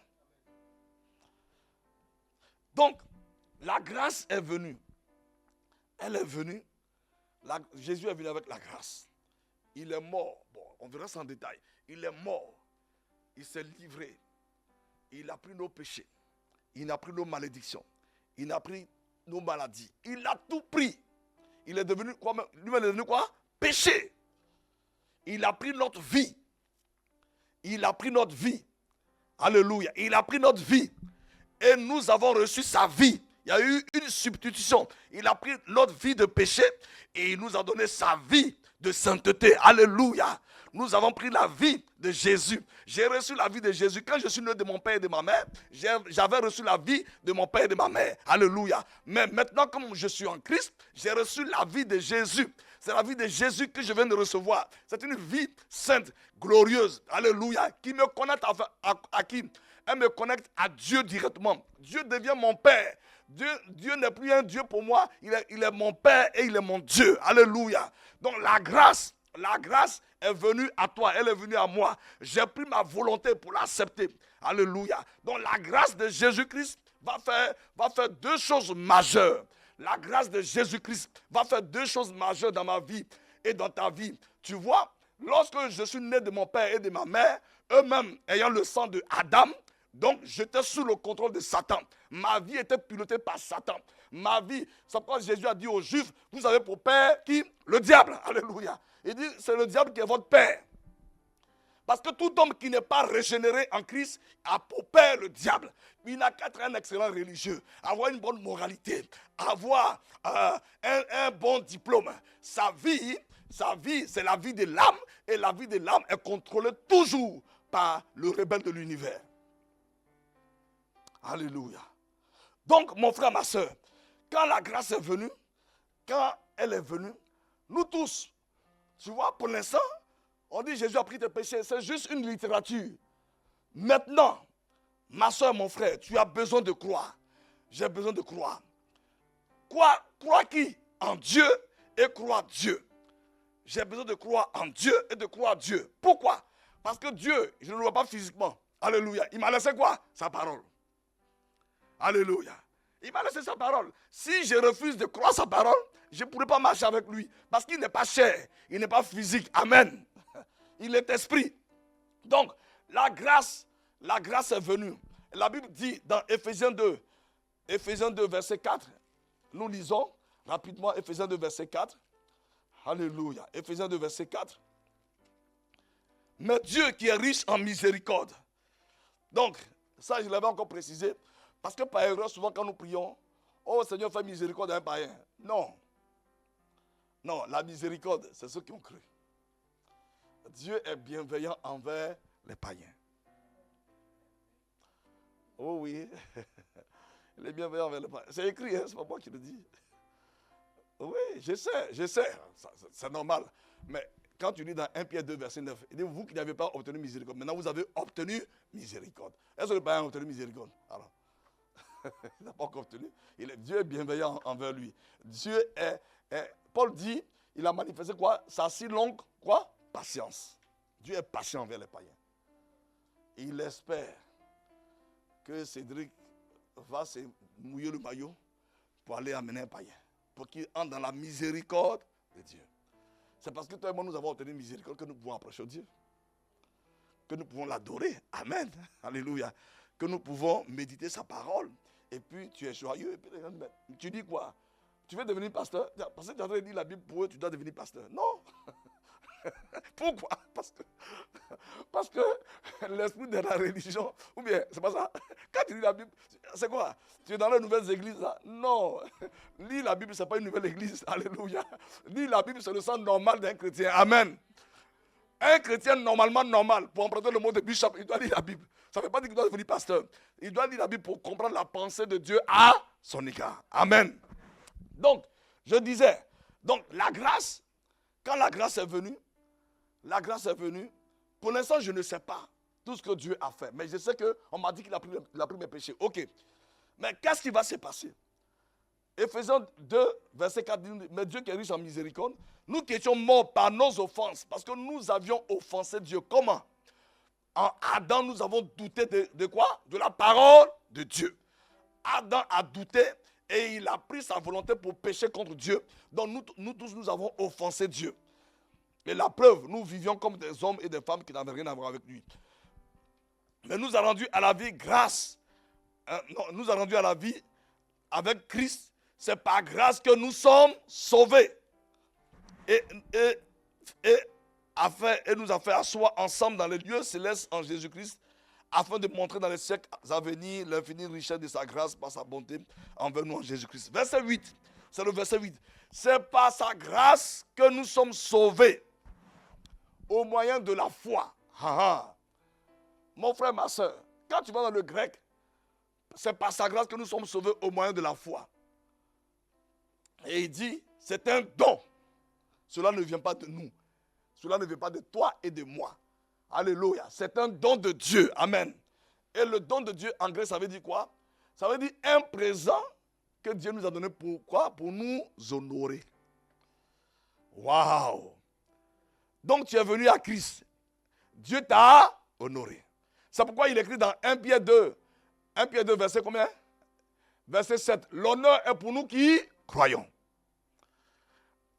Donc, la grâce est venue. Elle est venue. Jésus est venu avec la grâce. Il est mort. Bon, on verra ça en détail. Il est mort. Il s'est livré. Il a pris nos péchés. Il a pris nos malédictions. Il a pris nos maladies. Il a tout pris. Il est devenu quoi? Lui-même est devenu quoi? Péché. Il a pris notre vie. Il a pris notre vie. Alléluia. Il a pris notre vie. Et nous avons reçu sa vie. Il y a eu une substitution. Il a pris notre vie de péché et il nous a donné sa vie de sainteté. Alléluia. nous avons pris la vie de Jésus. J'ai reçu la vie de Jésus. Quand je suis né de mon père et de ma mère, j'avais reçu la vie de mon père et de ma mère. Alléluia. Mais maintenant, comme je suis en Christ, j'ai reçu la vie de Jésus. C'est la vie de Jésus que je viens de recevoir. C'est une vie sainte, glorieuse. Alléluia. Qui me connecte à qui? Elle me connecte à Dieu directement. Dieu devient mon Père. Dieu n'est plus un Dieu pour moi. Il est mon Père et il est mon Dieu. Alléluia. Donc la grâce est venue à toi. Elle est venue à moi. J'ai pris ma volonté pour l'accepter. Alléluia. Donc la grâce de Jésus-Christ va faire deux choses majeures. La grâce de Jésus-Christ va faire deux choses majeures dans ma vie et dans ta vie. Tu vois, lorsque je suis né de mon père et de ma mère, eux-mêmes ayant le sang de Adam, donc j'étais sous le contrôle de Satan. Ma vie était pilotée par Satan. Ma vie, c'est pourquoi Jésus a dit aux Juifs, vous avez pour père qui? Le diable. Alléluia. Il dit, c'est le diable qui est votre père. Parce que tout homme qui n'est pas régénéré en Christ a pour père le diable. Il n'a qu'à être un excellent religieux, avoir une bonne moralité, avoir un bon diplôme. Sa vie, c'est la vie de l'âme. Et la vie de l'âme est contrôlée toujours par le rebelle de l'univers. Alléluia. Donc, mon frère, ma soeur, quand la grâce est venue, quand elle est venue, nous tous, tu vois, pour l'instant, on dit Jésus a pris tes péchés. C'est juste une littérature. Maintenant, ma soeur, mon frère, tu as besoin de croire. J'ai besoin de croire. Croire qui? En Dieu et croire Dieu. J'ai besoin de croire en Dieu et de croire Dieu. Pourquoi? Parce que Dieu, je ne le vois pas physiquement. Alléluia. Il m'a laissé quoi? Sa parole. Alléluia. Il m'a laissé sa parole. Si je refuse de croire sa parole, je ne pourrai pas marcher avec lui. Parce qu'il n'est pas chair. Il n'est pas physique. Amen. Il est esprit. Donc, la grâce est venue. La Bible dit dans Éphésiens 2, verset 4, nous lisons rapidement Éphésiens 2, verset 4. Alléluia. Éphésiens 2, verset 4. Mais Dieu qui est riche en miséricorde. Donc, ça je l'avais encore précisé. Parce que par erreur, souvent quand nous prions, oh Seigneur, fais miséricorde à un païen. Non. Non, la miséricorde, c'est ceux qui ont cru. Dieu est bienveillant envers les païens. Oh oui. Il est bienveillant envers les païens. C'est écrit, hein? C'est pas moi qui le dis. Oui, je sais. C'est normal. Mais quand tu lis dans 1 Pierre 2, verset 9, il dit, vous qui n'avez pas obtenu miséricorde, maintenant vous avez obtenu miséricorde. Est-ce que le païen a obtenu miséricorde? Alors, il n'a pas encore obtenu. Dieu est bienveillant envers lui. Dieu est, Paul dit, il a manifesté quoi? Sa si longue, quoi? Patience. Dieu est patient envers les païens. Il espère que Cédric va se mouiller le maillot pour aller amener un païen. Pour qu'il entre dans la miséricorde de Dieu. C'est parce que toi et moi, nous avons obtenu miséricorde que nous pouvons approcher Dieu. Que nous pouvons l'adorer. Amen. Alléluia. Que nous pouvons méditer sa parole. Et puis, tu es joyeux. Et puis, tu dis quoi? Tu veux devenir pasteur? Parce que tu as train de lire la Bible pour eux, tu dois devenir pasteur. Non. Pourquoi? Parce que l'esprit de la religion, ou bien, c'est pas ça. Quand tu lis la Bible, c'est quoi? Tu es dans les nouvelles églises là? Non. Lire la Bible, ce n'est pas une nouvelle église. Alléluia. Lire la Bible, c'est le sens normal d'un chrétien. Amen. Un chrétien normalement normal, pour emprunter le mot de bishop, il doit lire la Bible. Ça ne veut pas dire qu'il doit devenir pasteur. Il doit lire la Bible pour comprendre la pensée de Dieu à son égard. Amen. Donc, je disais, la grâce, quand la grâce est venue, pour l'instant, je ne sais pas tout ce que Dieu a fait. Mais je sais qu'on m'a dit qu'il a pris mes péchés. Ok. Mais qu'est-ce qui va se passer? Éphésiens 2, verset 4 dit, mais Dieu qui est riche en miséricorde, nous qui étions morts par nos offenses, parce que nous avions offensé Dieu. Comment? En Adam, nous avons douté de quoi? De la parole de Dieu. Adam a douté et il a pris sa volonté pour pécher contre Dieu. Donc nous tous, nous avons offensé Dieu. Et la preuve, nous vivions comme des hommes et des femmes qui n'avaient rien à voir avec lui. Mais nous a rendu à la vie grâce. Nous a rendu à la vie avec Christ. C'est par grâce que nous sommes sauvés. Et nous a fait asseoir ensemble dans les lieux célestes en Jésus-Christ, afin de montrer dans les siècles à venir l'infinie richesse de sa grâce par sa bonté envers nous en Jésus-Christ. Verset 8, c'est le verset 8. C'est par sa grâce que nous sommes sauvés. au moyen de la foi. Mon frère, ma soeur, quand tu vas dans le grec, c'est par sa grâce que nous sommes sauvés au moyen de la foi. Et il dit, c'est un don. Cela ne vient pas de nous. Cela ne vient pas de toi et de moi. Alléluia. C'est un don de Dieu. Amen. Et le don de Dieu, en grec, ça veut dire quoi? Ça veut dire un présent que Dieu nous a donné pour quoi? Pour nous honorer. Waouh! Donc tu es venu à Christ. Dieu t'a honoré. C'est pourquoi il écrit dans 1 Pierre 2. 1 Pierre 2, verset combien? Verset 7. L'honneur est pour nous qui croyons.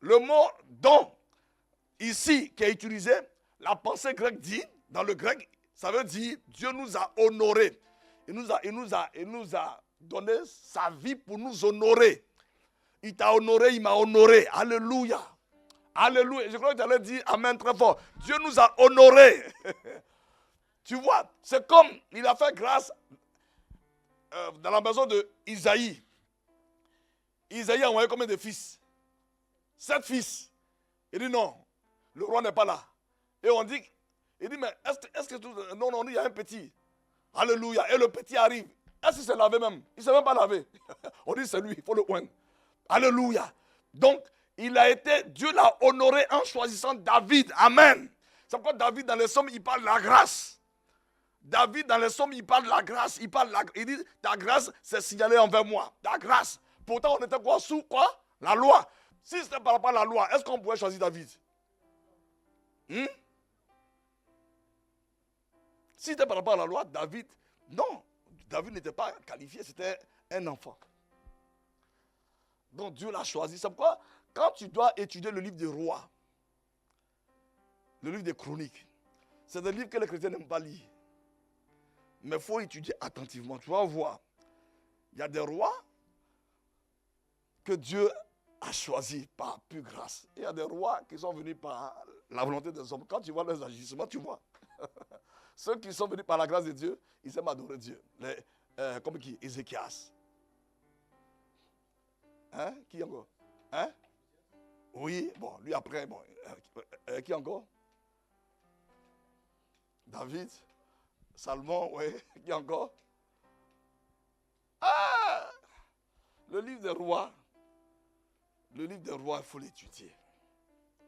Le mot don, ici, qui est utilisé, la pensée grecque dit, dans le grec, ça veut dire Dieu nous a honorés. Il nous a donné sa vie pour nous honorer. Il t'a honoré, il m'a honoré. Alléluia. Alléluia. Je crois que tu allais dire amen très fort. Dieu nous a honorés. Tu vois, c'est comme il a fait grâce dans la maison de Isaïe. Isaïe a envoyé combien de fils? 7 fils. Il dit non, le roi n'est pas là. Et on dit, il dit mais est-ce que tout, non, il y a un petit. Alléluia. Et le petit arrive. Est-ce qu'il s'est lavé même? Il ne s'est même pas lavé. On dit c'est lui, il faut le oindre. Alléluia. Donc, Dieu l'a honoré en choisissant David. Amen. C'est pourquoi David dans les psaumes, il parle de la grâce. David dans les psaumes, il parle de la grâce. Il dit, ta grâce, c'est signalé envers moi. Ta grâce. Pourtant, on était quoi? Sous quoi? La loi. Si c'était par rapport à la loi, est-ce qu'on pouvait choisir David? Si c'était par rapport à la loi, David, non. David n'était pas qualifié, c'était un enfant. Donc Dieu l'a choisi. C'est pourquoi, quand tu dois étudier le livre des rois, le livre des chroniques, c'est des livres que les chrétiens n'aiment pas lire. Mais il faut étudier attentivement. Tu vas voir. Il y a des rois que Dieu a choisis par pure grâce. Et il y a des rois qui sont venus par la volonté des hommes. Quand tu vois leurs agissements, tu vois. Ceux qui sont venus par la grâce de Dieu, ils aiment adorer Dieu. Comme qui? Ézéchias. Hein? Qui encore? Hein? Oui, bon, lui après, bon. Qui encore? David. Salomon, oui. Qui encore? Ah! Le livre des rois. Le livre des rois, il faut l'étudier.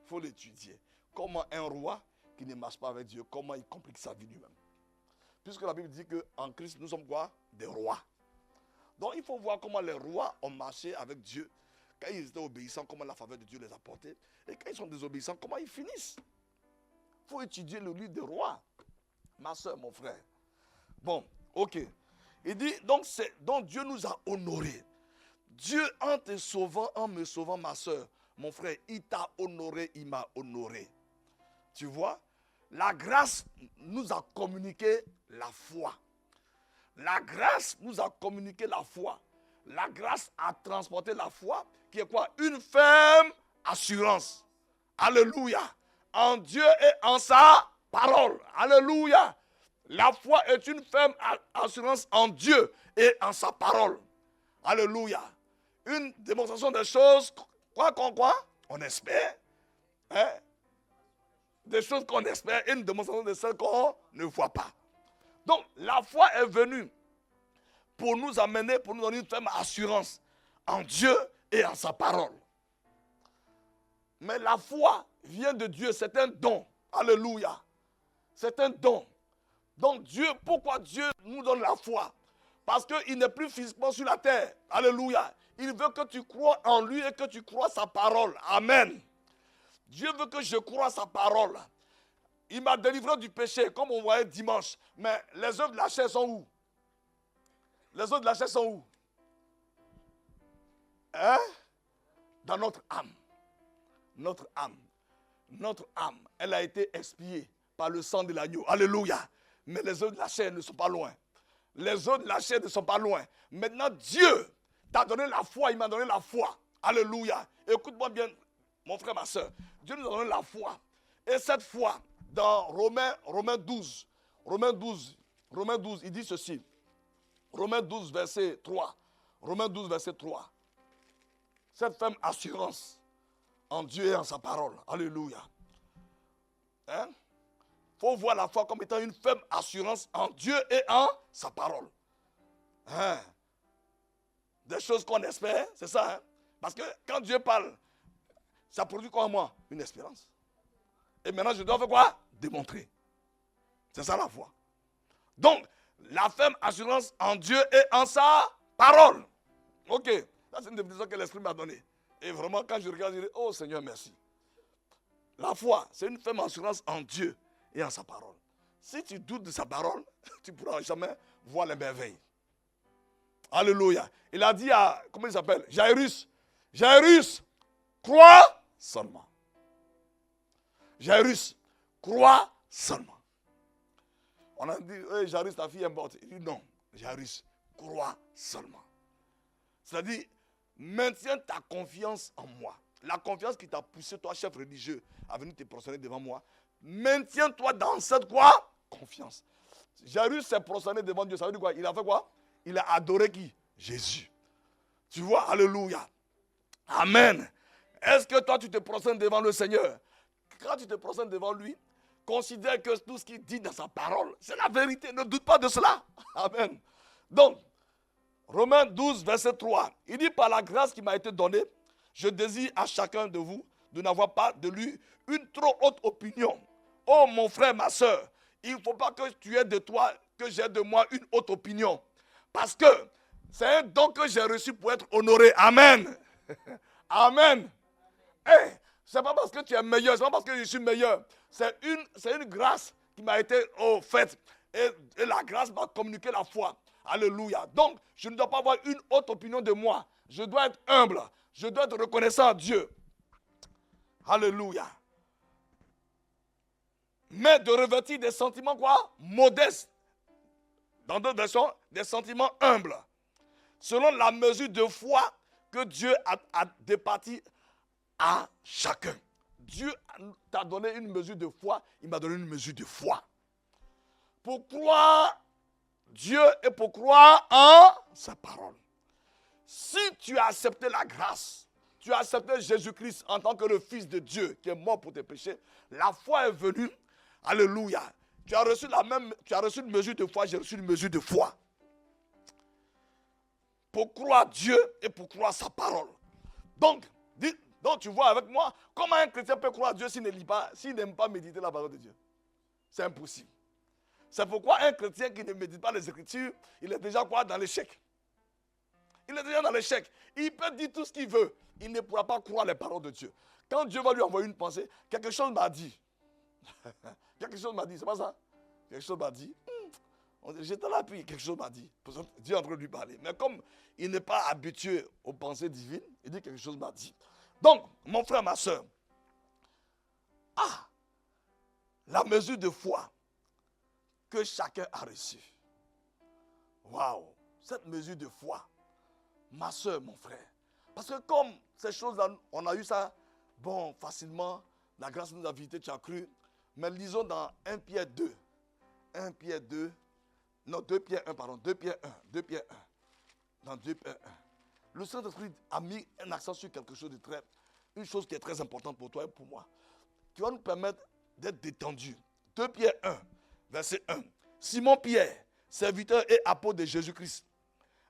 Il faut l'étudier. Comment un roi qui ne marche pas avec Dieu, comment il complique sa vie lui-même. Puisque la Bible dit qu'en Christ, nous sommes quoi? Des rois. Donc il faut voir comment les rois ont marché avec Dieu. Quand ils étaient obéissants, comment la faveur de Dieu les a portés. Et quand ils sont désobéissants, comment ils finissent. Il faut étudier le livre des rois. Ma soeur, mon frère. Bon, ok. Il dit, donc Dieu nous a honorés. Dieu, en te sauvant, en me sauvant, ma soeur, mon frère, il t'a honoré, il m'a honoré. Tu vois, la grâce nous a communiqué la foi. La grâce nous a communiqué la foi. La grâce a transporté la foi, qui est quoi? Une ferme assurance. Alléluia. En Dieu et en sa parole. Alléluia. La foi est une ferme assurance en Dieu et en sa parole. Alléluia. Une démonstration des choses, quoi? On espère. Hein? Des choses qu'on espère et une démonstration de celles qu'on ne voit pas. Donc, la foi est venue pour nous amener, pour nous donner une ferme assurance en Dieu et en sa parole. Mais la foi vient de Dieu, c'est un don. Alléluia. C'est un don. Donc Dieu, pourquoi Dieu nous donne la foi? Parce qu'il n'est plus physiquement sur la terre. Alléluia. Il veut que tu crois en lui et que tu crois sa parole. Amen. Dieu veut que je croie sa parole. Il m'a délivré du péché, comme on voyait dimanche. Mais les œuvres de la chair sont où? Les œuvres de la chair sont où? Hein? Dans notre âme. Notre âme. Notre âme, elle a été expiée par le sang de l'agneau. Alléluia. Mais les œuvres de la chair ne sont pas loin. Les œuvres de la chair ne sont pas loin. Maintenant, Dieu t'a donné la foi. Il m'a donné la foi. Alléluia. Écoute-moi bien, mon frère, ma soeur. Dieu nous a donné la foi. Et cette foi, dans Romains 12, il dit ceci. Romains 12, verset 3. Romains 12, verset 3. Cette ferme assurance en Dieu et en sa parole. Alléluia. Hein? Faut voir la foi comme étant une ferme assurance en Dieu et en sa parole. Hein? Des choses qu'on espère, c'est ça. Hein? Parce que quand Dieu parle, ça produit quoi en moi? Une espérance. Et maintenant, je dois faire quoi? Démontrer. C'est ça la foi. Donc, la ferme assurance en Dieu et en sa parole. Ok, ça c'est une définition que l'Esprit m'a donnée. Et vraiment, quand je regarde, je dis, oh Seigneur, merci. La foi, c'est une ferme assurance en Dieu et en sa parole. Si tu doutes de sa parole, tu ne pourras jamais voir les merveilles. Alléluia. Il a dit à, comment il s'appelle? Jairus. Jairus, crois seulement. Jairus, crois seulement. On a dit, hey, Jairus, ta fille est morte. Il dit non, Jairus, crois seulement. C'est-à-dire, maintiens ta confiance en moi. La confiance qui t'a poussé, toi, chef religieux, à venir te prosterner devant moi. Maintiens-toi dans cette quoi? Confiance. Jairus s'est prosterné devant Dieu. Ça veut dire quoi? Il a fait quoi? Il a adoré qui? Jésus. Tu vois, alléluia. Amen. Est-ce que toi, tu te prosternes devant le Seigneur? Quand tu te prosternes devant lui, considère que tout ce qu'il dit dans sa parole, c'est la vérité. Ne doute pas de cela. Amen. Donc, Romains 12, verset 3. Il dit, par la grâce qui m'a été donnée, je désire à chacun de vous de n'avoir pas de lui une trop haute opinion. Oh mon frère, ma soeur, il ne faut pas que tu aies de toi, que j'ai de moi une haute opinion. Parce que c'est un don que j'ai reçu pour être honoré. Amen. Amen. Hey, c'est pas parce que tu es meilleur, c'est pas parce que je suis meilleur. C'est une grâce qui m'a été faite. Et la grâce m'a communiqué la foi. Alléluia. Donc, je ne dois pas avoir une haute opinion de moi. Je dois être humble. Je dois être reconnaissant à Dieu. Alléluia. Mais de revêtir des sentiments quoi? Modestes. Dans d'autres versions, des sentiments humbles. Selon la mesure de foi que Dieu a départie à chacun. Dieu t'a donné une mesure de foi, il m'a donné une mesure de foi. Pour croire Dieu et pour croire en sa parole. Si tu as accepté la grâce, tu as accepté Jésus-Christ en tant que le Fils de Dieu qui est mort pour tes péchés, la foi est venue. Alléluia. Tu as reçu une mesure de foi, j'ai reçu une mesure de foi. Pour croire Dieu et pour croire sa parole. Donc tu vois avec moi, comment un chrétien peut croire Dieu s'il ne lit pas, s'il n'aime pas méditer la parole de Dieu? C'est impossible. C'est pourquoi un chrétien qui ne médite pas les Écritures, il est déjà quoi? Dans l'échec. Il est déjà dans l'échec. Il peut dire tout ce qu'il veut. Il ne pourra pas croire les paroles de Dieu. Quand Dieu va lui envoyer une pensée, quelque chose m'a dit. Quelque chose m'a dit, c'est pas ça? Quelque chose m'a dit. J'étais là, puis quelque chose m'a dit. Dieu est en train de lui parler. Mais comme il n'est pas habitué aux pensées divines, il dit quelque chose m'a dit. Donc, mon frère, ma soeur, la mesure de foi que chacun a reçue. Waouh, cette mesure de foi, ma soeur, mon frère. Parce que comme ces choses-là, on a eu ça, bon, facilement, la grâce nous a visité, tu as cru. Mais lisons dans 1 Pierre 2. 1 Pierre 2. Non, 2 Pierre 1, pardon. 2 Pierre 1. 2 Pierre 1. Dans 2 Pierre 1. Le Saint-Esprit a mis un accent sur quelque chose de très... Une chose qui est très importante pour toi et pour moi. Qui va nous permettre d'être détendus. 2 Pierre 1, verset 1. Simon Pierre, serviteur et apôtre de Jésus-Christ,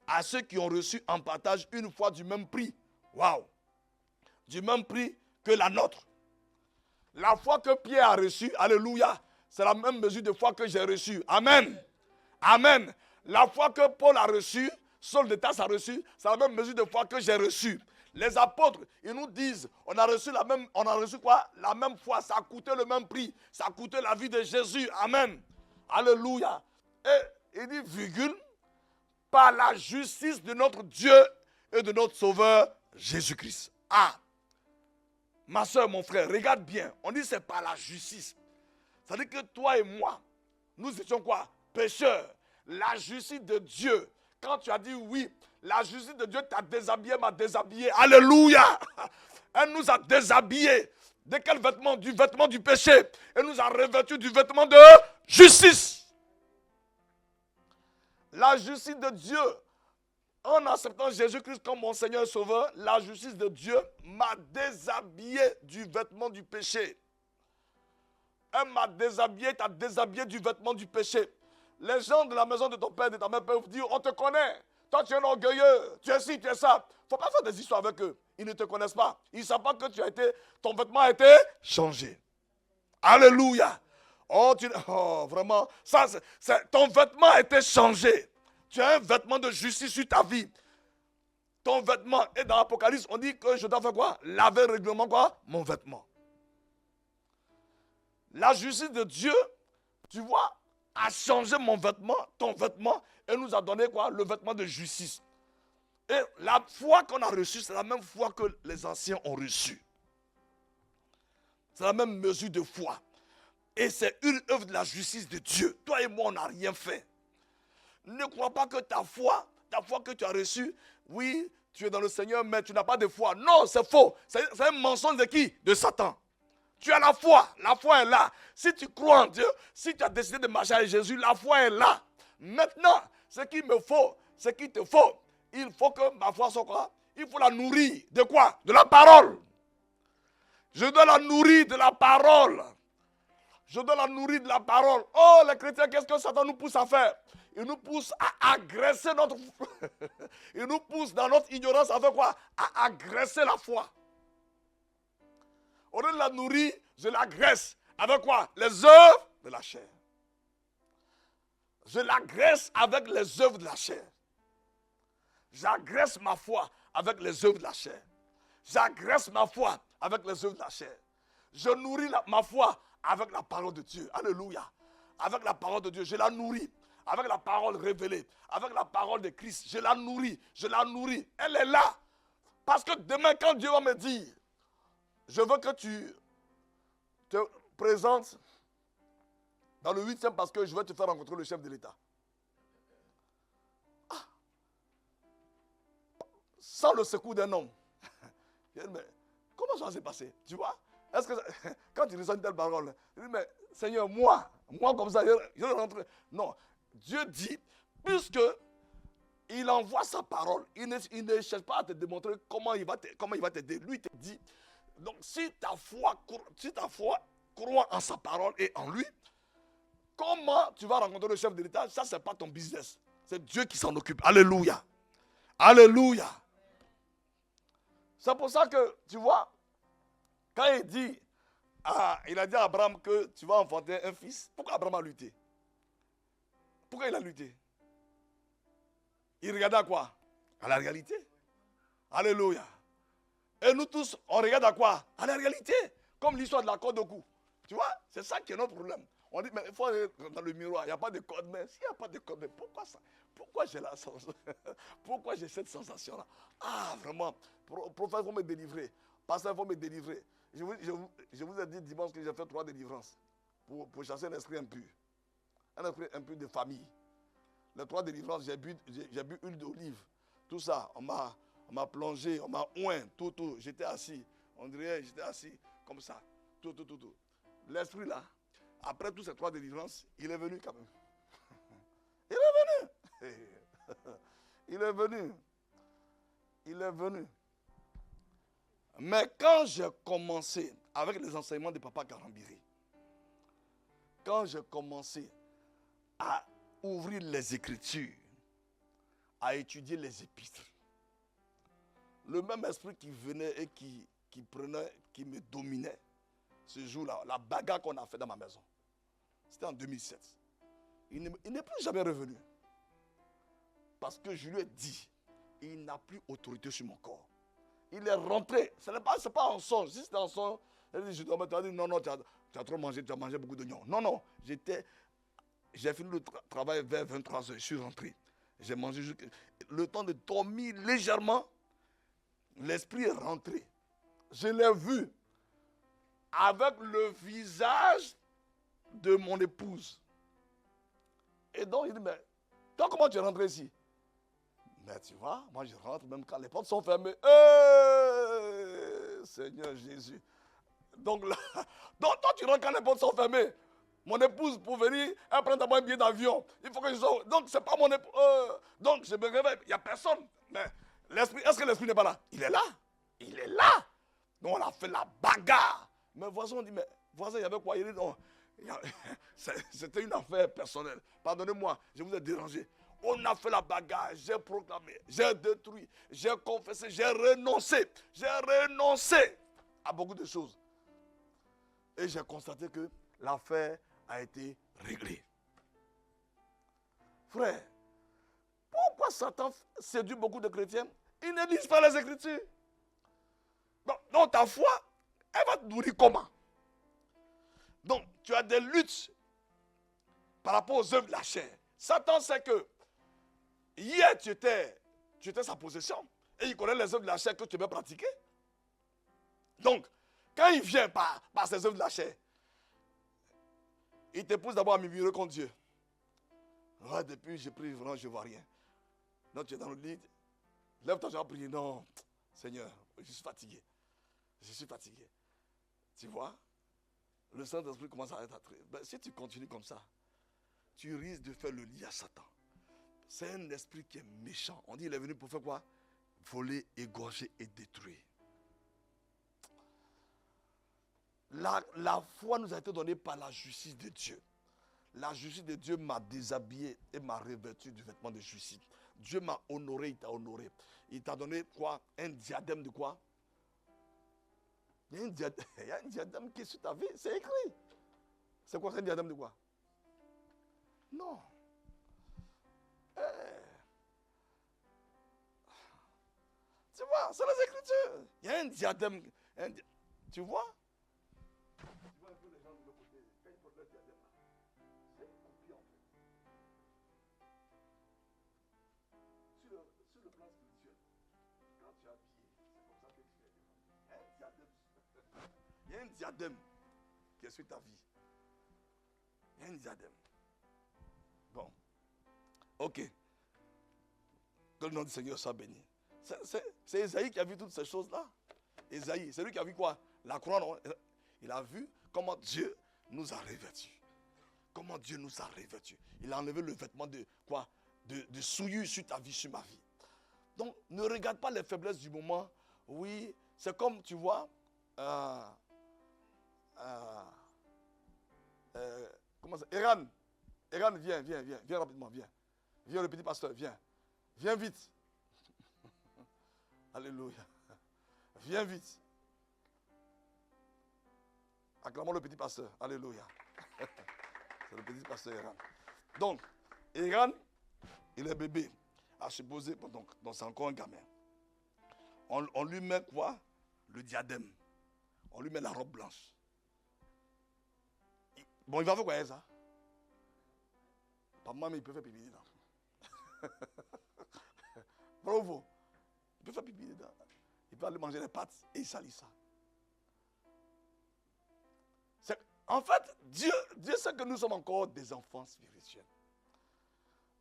à ceux qui ont reçu en partage une foi du même prix. Waouh! Du même prix que la nôtre. La foi que Pierre a reçue, alléluia, c'est la même mesure de foi que j'ai reçue. Amen. Amen. La foi que Paul a reçue, Saul de Tarse a reçue, c'est la même mesure de foi que j'ai reçue. Les apôtres, ils nous disent, on a reçu quoi? La même foi, ça a coûté le même prix. Ça a coûté la vie de Jésus. Amen. Alléluia. Et il dit, virgule, par la justice de notre Dieu et de notre Sauveur Jésus-Christ. Ma soeur, mon frère, regarde bien. On dit c'est par la justice. Ça veut dire que toi et moi, nous étions quoi? Pécheurs. La justice de Dieu. Quand tu as dit oui, la justice de Dieu t'a déshabillé, m'a déshabillé. Alléluia. Elle nous a déshabillés. De quel vêtement? Du vêtement du péché. Elle nous a revêtus du vêtement de justice. La justice de Dieu. En acceptant Jésus-Christ comme mon Seigneur et Sauveur, la justice de Dieu m'a déshabillé du vêtement du péché. Elle m'a déshabillé, t'a déshabillé du vêtement du péché. Les gens de la maison de ton père et de ta mère peuvent dire, on te connaît. Toi, tu es un orgueilleux. Tu es ci, tu es ça. Il ne faut pas faire des histoires avec eux. Ils ne te connaissent pas. Ils ne savent pas que ton vêtement a été changé. Alléluia. Oh, vraiment, ton vêtement a été changé. Tu as un vêtement de justice sur ta vie. Ton vêtement. Et dans l'Apocalypse, on dit que je dois faire quoi? Laver régulièrement quoi? Mon vêtement. La justice de Dieu, tu vois, a changé mon vêtement, ton vêtement, et nous a donné quoi? Le vêtement de justice. Et la foi qu'on a reçue, c'est la même foi que les anciens ont reçue. C'est la même mesure de foi. Et c'est une œuvre de la justice de Dieu. Toi et moi, on n'a rien fait. Ne crois pas que ta foi que tu as reçue, oui, tu es dans le Seigneur, mais tu n'as pas de foi. Non, c'est faux. C'est un mensonge de qui? De Satan. Tu as la foi est là. Si tu crois en Dieu, si tu as décidé de marcher avec Jésus, la foi est là. Maintenant, ce qu'il me faut, ce qu'il te faut, il faut que ma foi soit quoi? Il faut la nourrir. De quoi? De la parole. Je dois la nourrir de la parole. Je dois la nourrir de la parole. Oh, les chrétiens, qu'est-ce que Satan nous pousse à faire? Il nous pousse à agresser notre foi. Il nous pousse dans notre ignorance à faire quoi? À agresser la foi. Au lieu de la nourrir, je l'agresse. Avec quoi? Les œuvres de la chair. Je l'agresse avec les œuvres de la chair. J'agresse ma foi avec les œuvres de la chair. J'agresse ma foi avec les œuvres de la chair. Je nourris ma foi avec la parole de Dieu. Alléluia. Avec la parole de Dieu, je la nourris. Avec la parole révélée. Avec la parole de Christ, je la nourris. Je la nourris. Elle est là. Parce que demain, quand Dieu va me dire, je veux que tu te présentes dans le 8e parce que je vais te faire rencontrer le chef de l'État. Ah. Sans le secours d'un homme. Mais comment ça s'est passé? Tu vois? Est-ce que quand tu reçois une telle parole, tu dis, mais Seigneur, moi comme ça, je rentre. Non. Dieu dit, puisque il envoie sa parole, il ne cherche pas à te démontrer comment il va t'aider. Lui, il te dit, donc si ta foi croit en sa parole et en lui, comment tu vas rencontrer le chef de l'État? Ça, ce n'est pas ton business. C'est Dieu qui s'en occupe. Alléluia. Alléluia. C'est pour ça que, tu vois, quand il a dit à Abraham que tu vas enfanter un fils, pourquoi Abraham a lutté? Pourquoi il a lutté? Il regardait à quoi? À la réalité. Alléluia. Et nous tous, on regarde à quoi? À la réalité. Comme l'histoire de la corde au cou. Tu vois? C'est ça qui est notre problème. On dit, mais il faut aller dans le miroir. Il n'y a pas de corde. Mais s'il n'y a pas de corde, mais pourquoi ça? Pourquoi j'ai la sensation? Pourquoi j'ai cette sensation-là? Ah, vraiment. Prophète, il faut me délivrer. Pasteur, il faut me délivrer. Je vous ai dit dimanche que j'ai fait 3 délivrances pour chasser l'esprit impur. Un esprit impur de famille. Les 3 délivrances, j'ai bu huile d'olive. Tout ça, on m'a plongé, on m'a oint, tout. J'étais assis. On dirait, j'étais assis comme ça. Tout. L'esprit là, après toutes ces 3 délivrances, il est venu quand même. Il est venu. Mais quand j'ai commencé avec les enseignements de Papa Karambiri, quand j'ai commencé à ouvrir les Écritures, à étudier les épîtres, le même esprit qui venait et qui me dominait, ce jour-là, la bagarre qu'on a fait dans ma maison, c'était en 2007. Il n'est plus jamais revenu. Parce que je lui ai dit, il n'a plus autorité sur mon corps. Il est rentré. Ce n'est pas un songe. Si c'était un songe, il dit, je dois me dire, non, tu as trop mangé, tu as mangé beaucoup d'oignons. Non, j'ai fini le travail vers 23h, je suis rentré. J'ai mangé le temps de dormir légèrement. L'esprit est rentré. Je l'ai vu avec le visage de mon épouse. Et donc, il dit, mais toi, comment tu es rentré ici? Mais tu vois, moi je rentre même quand les portes sont fermées. Seigneur Jésus. Donc là, toi tu rentres quand les portes sont fermées. Mon épouse, pour venir, elle prend d'abord un billet d'avion. Il faut que je sois. Donc c'est pas mon épouse. Donc je me réveille, il n'y a personne. Mais l'esprit, est-ce que l'esprit n'est pas là? Il est là. Donc on a fait la bagarre. Mes voisins ont dit, mais voisin, il y avait quoi? Il dit, non, C'était une affaire personnelle. Pardonnez-moi, je vous ai dérangé. On a fait la bagarre, j'ai proclamé, j'ai détruit, j'ai confessé, j'ai renoncé à beaucoup de choses. Et j'ai constaté que l'affaire a été réglée. Frère, pourquoi Satan séduit beaucoup de chrétiens? Ils ne lisent pas les Écritures. Donc ta foi, elle va te nourrir comment? Donc tu as des luttes par rapport aux œuvres de la chair. Satan sait que hier tu étais sa possession et il connaît les œuvres de la chair que tu veux pratiquer. Donc, quand il vient par ses œuvres de la chair, il te pousse d'abord à murmurer contre Dieu. Ouais, depuis j'ai pris, vraiment, je ne vois rien. Donc tu es dans le lit, lève-toi, tu vas prier. Non, Seigneur, je suis fatigué. Je suis fatigué. Tu vois, le Saint-Esprit commence à être attiré. Ben, si tu continues comme ça, tu risques de faire le lit à Satan. C'est un esprit qui est méchant. On dit qu'il est venu pour faire quoi? Voler, égorger et détruire. La foi nous a été donnée par la justice de Dieu. La justice de Dieu m'a déshabillé et m'a revêtu du vêtement de justice. Dieu m'a honoré, il t'a honoré. Il t'a donné quoi? Un diadème de quoi? Il y a un diadème qui est sur ta vie, c'est écrit. C'est quoi, c'est un diadème de quoi? Non. Tu vois, c'est les Écritures. Il y a un diadème. Tu vois? Tu vois un peu les gens de l'autre côté, quand ils portent leur diadème là, c'est une copie en fait. Sur le plan spirituel, quand tu es habillé, c'est comme ça que tu es défendu. Il y a un diadème qui est sur ta vie. Il y a un diadème. Bon. Ok. Que le nom du Seigneur soit béni. C'est Esaïe qui a vu toutes ces choses-là. Esaïe, c'est lui qui a vu quoi? La couronne. Il a vu comment Dieu nous a revêtus. Comment Dieu nous a revêtus. Il a enlevé le vêtement de quoi? De souillure sur ta vie, sur ma vie. Donc, ne regarde pas les faiblesses du moment. Oui, c'est comme, tu vois, comment ça? Eran, viens rapidement, viens. Viens le petit pasteur, viens. Viens vite. Alléluia. Viens vite. Acclamons le petit pasteur. Alléluia. C'est le petit pasteur Eran. Donc, Eran, il est bébé. À se poser, donc c'est encore un gamin. On lui met quoi? Le diadème. On lui met la robe blanche. Bon, il va faire quoi ça? Pas moi, mais il peut faire pipi dedans. Bravo. Il peut faire pipi dedans. Il peut aller manger les pâtes et il salit ça. En fait, Dieu sait que nous sommes encore des enfants spirituels.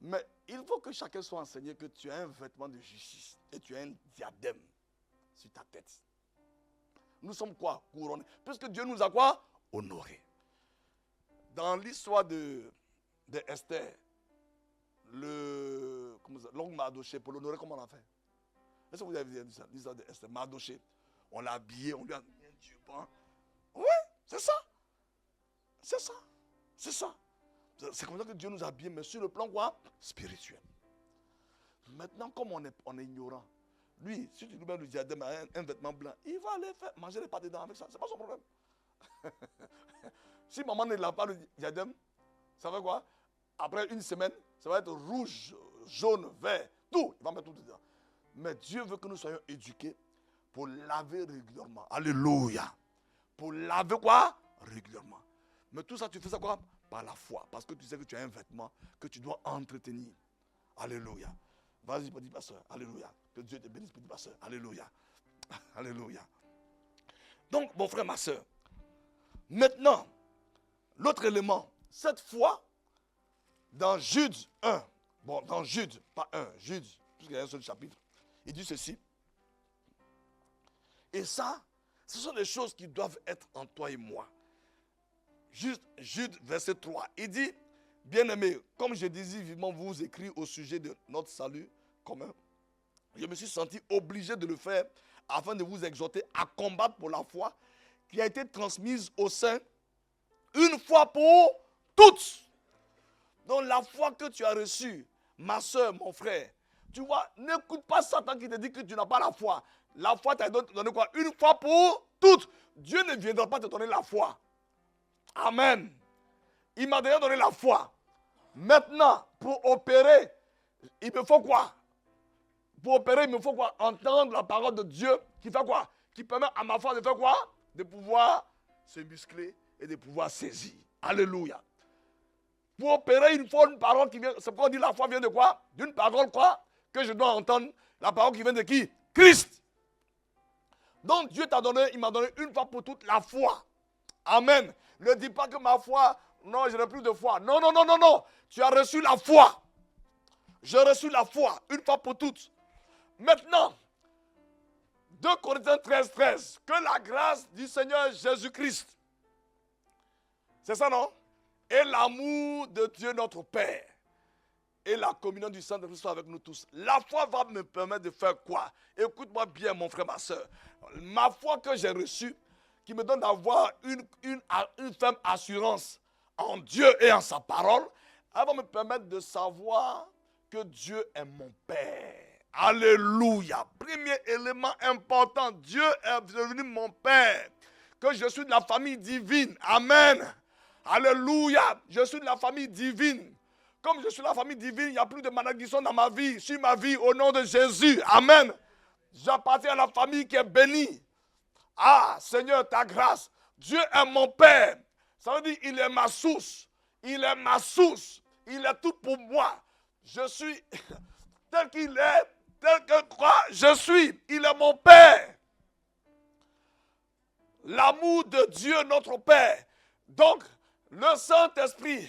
Mais il faut que chacun soit enseigné que tu as un vêtement de justice et tu as un diadème sur ta tête. Nous sommes quoi? Couronnés. Puisque Dieu nous a quoi? Honorés. Dans l'histoire de Esther, l'oncle Mardochée, pour l'honorer, comment on a fait? Est-ce que vous avez vu l'histoire de Esther? Mardochée, on l'a habillé, on lui a mis un turban. Oui, c'est ça. C'est ça. C'est ça. C'est comme ça que Dieu nous a habillés, mais sur le plan quoi? Spirituel. Maintenant, comme on est ignorant, lui, si tu lui mets le diadème à un vêtement blanc, il va aller manger les pâtes dedans avec ça. Ce n'est pas son problème. Si maman ne l'a pas le diadème, ça fait quoi? Après une semaine, ça va être rouge, jaune, vert, tout. Il va mettre tout dedans. Mais Dieu veut que nous soyons éduqués pour laver régulièrement. Alléluia. Pour laver quoi? Régulièrement. Mais tout ça, tu fais ça quoi? Par la foi. Parce que tu sais que tu as un vêtement que tu dois entretenir. Alléluia. Vas-y, petit pasteur. Alléluia. Que Dieu te bénisse, petit pasteur. Alléluia. Alléluia. Donc, mon frère, ma soeur, maintenant, l'autre élément, cette foi, dans Jude 1, bon, dans Jude, pas 1, Jude, puisqu'il y a un seul chapitre, il dit ceci. Et ça, ce sont des choses qui doivent être en toi et moi. Jude, verset 3, il dit, bien-aimés, comme je désire vivement vous écrire au sujet de notre salut commun, je me suis senti obligé de le faire afin de vous exhorter à combattre pour la foi qui a été transmise aux saints une fois pour toutes. Donc la foi que tu as reçue, ma soeur, mon frère, tu vois, n'écoute pas Satan qui te dit que tu n'as pas la foi. La foi t'a donné quoi? Une fois pour toutes. Dieu ne viendra pas te donner la foi. Amen. Il m'a déjà donné la foi. Maintenant, pour opérer, il me faut quoi? Pour opérer, il me faut quoi? Entendre la parole de Dieu qui fait quoi? Qui permet à ma foi de faire quoi? De pouvoir se muscler et de pouvoir saisir. Alléluia. Pour opérer, il faut une parole qui vient. C'est pourquoi on dit la foi vient de quoi? D'une parole quoi? Que je dois entendre. La parole qui vient de qui? Christ. Donc Dieu t'a donné, il m'a donné une fois pour toutes la foi. Amen. Ne dis pas que ma foi, non, je n'ai plus de foi. Non, non, non, non, non. Tu as reçu la foi. J'ai reçu la foi une fois pour toutes. Maintenant, 2 Corinthiens 13, 13. Que la grâce du Seigneur Jésus-Christ, c'est ça non? Et l'amour de Dieu notre Père et la communion du Saint-Esprit soit avec nous tous. La foi va me permettre de faire quoi? Écoute-moi bien mon frère, ma soeur. Ma foi que j'ai reçue, qui me donne d'avoir une ferme assurance en Dieu et en sa parole, elle va me permettre de savoir que Dieu est mon Père. Alléluia. Premier élément important, Dieu est devenu mon Père. Que je suis de la famille divine. Amen. Alléluia. Je suis de la famille divine. Comme je suis de la famille divine, il n'y a plus de malédiction dans ma vie, sur ma vie, au nom de Jésus. Amen. J'appartiens à la famille qui est bénie. Ah, Seigneur, ta grâce. Dieu est mon Père. Ça veut dire qu'il est ma source. Il est ma source. Il est tout pour moi. Je suis tel qu'il est, tel que quoi je suis. Il est mon Père. L'amour de Dieu, notre Père. Donc, le Saint-Esprit,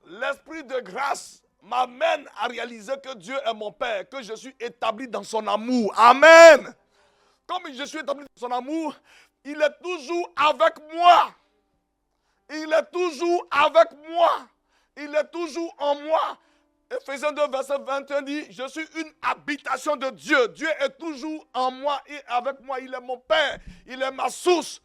l'Esprit de grâce m'amène à réaliser que Dieu est mon Père, que je suis établi dans son amour. Amen. Comme je suis établi dans son amour, il est toujours avec moi. Il est toujours avec moi. Il est toujours en moi. Ephésiens 2, verset 21 dit, je suis une habitation de Dieu. Dieu est toujours en moi et avec moi. Il est mon Père. Il est ma source.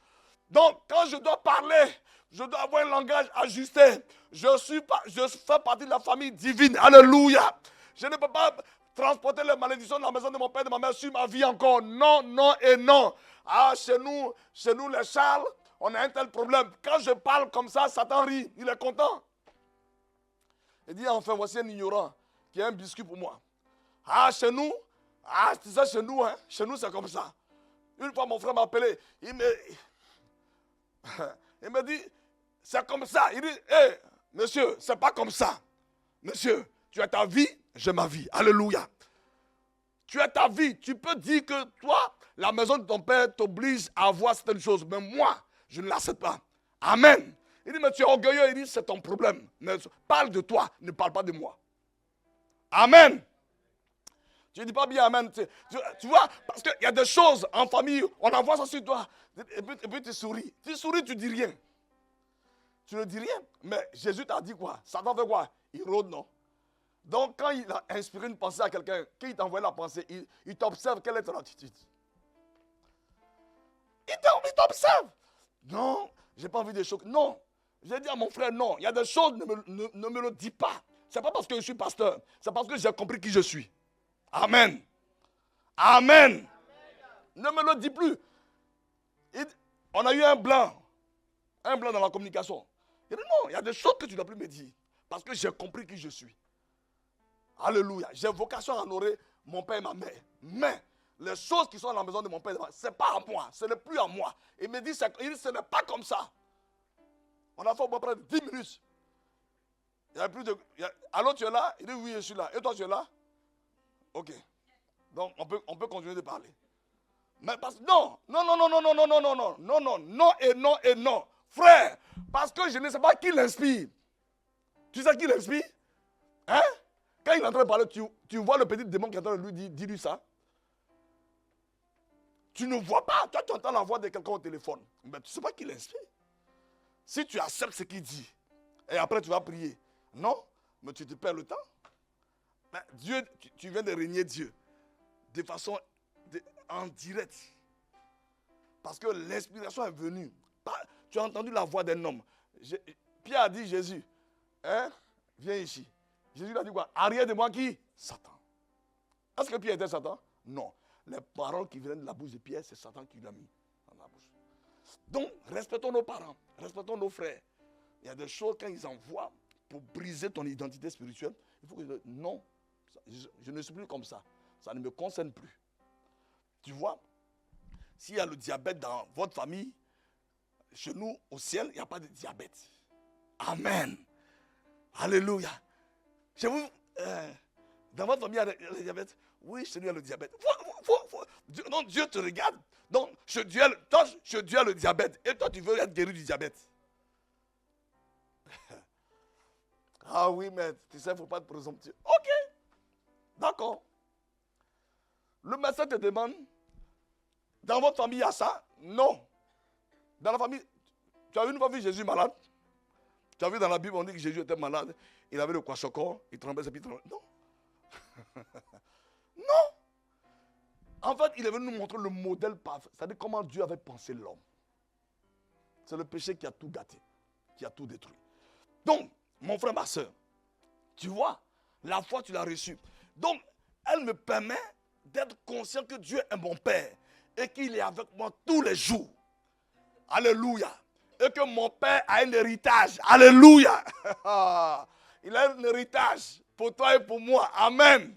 Donc, quand je dois parler, je dois avoir un langage ajusté. Je fais partie de la famille divine. Alléluia. Je ne peux pas transporter les malédictions de la maison de mon père et de ma mère sur ma vie encore. Non, non et non. Ah, chez nous les Charles, on a un tel problème. Quand je parle comme ça, Satan rit. Il est content. Il dit, enfin, voici un ignorant qui a un biscuit pour moi. Ah, chez nous, tu sais, chez nous, c'est comme ça. Une fois, mon frère m'a appelé. Il me dit, c'est comme ça. Il dit, hé, monsieur, c'est pas comme ça. Monsieur, tu as ta vie, j'ai ma vie. Alléluia. Tu as ta vie. Tu peux dire que toi, la maison de ton père t'oblige à avoir certaines choses. Mais moi, je ne l'accepte pas. Amen. Il dit, mais tu es orgueilleux. Il dit, c'est ton problème. Mais parle de toi, ne parle pas de moi. Amen. Tu ne dis pas bien amen. Tu vois, parce qu'il y a des choses en famille, on envoie ça sur toi. Et puis tu souris. Tu souris, tu ne dis rien. Tu ne dis rien. Mais Jésus t'a dit quoi? Satan fait quoi? Il rôde, non? Donc, quand il a inspiré une pensée à quelqu'un, quand il t'a envoyé la pensée, il t'observe. Quelle est ton attitude? Il t'observe. Non, je n'ai pas envie de choquer. Non. J'ai dit à mon frère, non. Il y a des choses, ne me le dis pas. Ce n'est pas parce que je suis pasteur. C'est parce que j'ai compris qui je suis. Amen. Amen. Ne me le dis plus. On a eu un blanc dans la communication. Il dit non, il y a des choses que tu ne dois plus me dire. Parce que j'ai compris qui je suis. Alléluia. J'ai vocation à honorer mon père et ma mère. Mais les choses qui sont dans la maison de mon père et de ma mère, ce n'est pas à moi. Ce n'est plus à moi. Il me dit, ce n'est pas comme ça. On a fait au moins près de 10 minutes. Il y a plus de... Allô, tu es là? Il dit oui, je suis là. Et toi, tu es là? Ok. Donc, on peut continuer de parler. Mais parce que non et non. Frère, parce que je ne sais pas qui l'inspire. Tu sais qui l'inspire? Hein? Quand il est en train de parler, tu vois le petit démon qui est en train de lui dire, dis-lui ça. Tu ne vois pas. Toi, tu entends la voix de quelqu'un au téléphone. Mais tu ne sais pas qui l'inspire. Si tu acceptes ce qu'il dit, et après tu vas prier. Non, mais tu te perds le temps. Mais Dieu, tu viens de régner Dieu. De façon en direct. Parce que l'inspiration est venue. Tu as entendu la voix d'un homme. Pierre a dit Jésus, hein, viens ici. Jésus lui a dit quoi? Arrière de moi qui? Satan. Est-ce que Pierre était Satan? Non. Les paroles qui viennent de la bouche de Pierre, c'est Satan qui l'a mis dans la bouche. Donc, respectons nos parents, respectons nos frères. Il y a des choses quand ils envoient pour briser ton identité spirituelle. Il faut que non, je ne suis plus comme ça. Ça ne me concerne plus. Tu vois, s'il y a le diabète dans votre famille, chez nous, au ciel, il n'y a pas de diabète. Amen. Alléluia. Chez vous, dans votre famille, il y a le diabète. Oui, chez nous, il y a le diabète. Non, Dieu te regarde. Donc, chez Dieu, il y a le diabète. Et toi, tu veux être guéri du diabète. Ah oui, mais tu sais, il ne faut pas être présomptueux. Ok, d'accord. Le médecin te demande, dans votre famille, il y a ça? Non. Dans la famille, tu as une fois vu Jésus malade? Tu as vu dans la Bible, on dit que Jésus était malade. Il avait le kwashiorkor, il tremblait ses pieds. Non. Non. En fait, il est venu nous montrer le modèle parfait. C'est-à-dire comment Dieu avait pensé l'homme. C'est le péché qui a tout gâté, qui a tout détruit. Donc, mon frère, ma soeur, tu vois, la foi, tu l'as reçue. Donc, elle me permet d'être conscient que Dieu est mon Père et qu'il est avec moi tous les jours. Alléluia. Et que mon Père a un héritage. Alléluia. Il a un héritage pour toi et pour moi. Amen.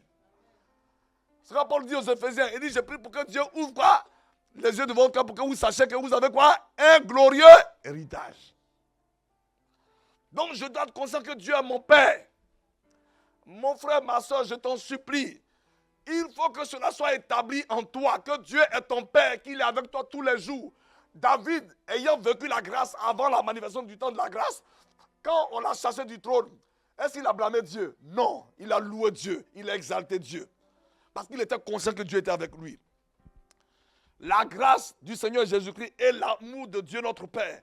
Ce que Paul dit aux Éphésiens, il dit, je prie pour que Dieu ouvre quoi? Les yeux de votre cœur pour que vous sachiez que vous avez quoi? Un glorieux héritage. Donc je dois être conscient que Dieu est mon Père. Mon frère, ma soeur, je t'en supplie. Il faut que cela soit établi en toi, que Dieu est ton Père, qu'il est avec toi tous les jours. David, ayant vécu la grâce avant la manifestation du temps de la grâce, quand on l'a chassé du trône, est-ce qu'il a blâmé Dieu? Non, il a loué Dieu, il a exalté Dieu. Parce qu'il était conscient que Dieu était avec lui. La grâce du Seigneur Jésus-Christ et l'amour de Dieu notre Père.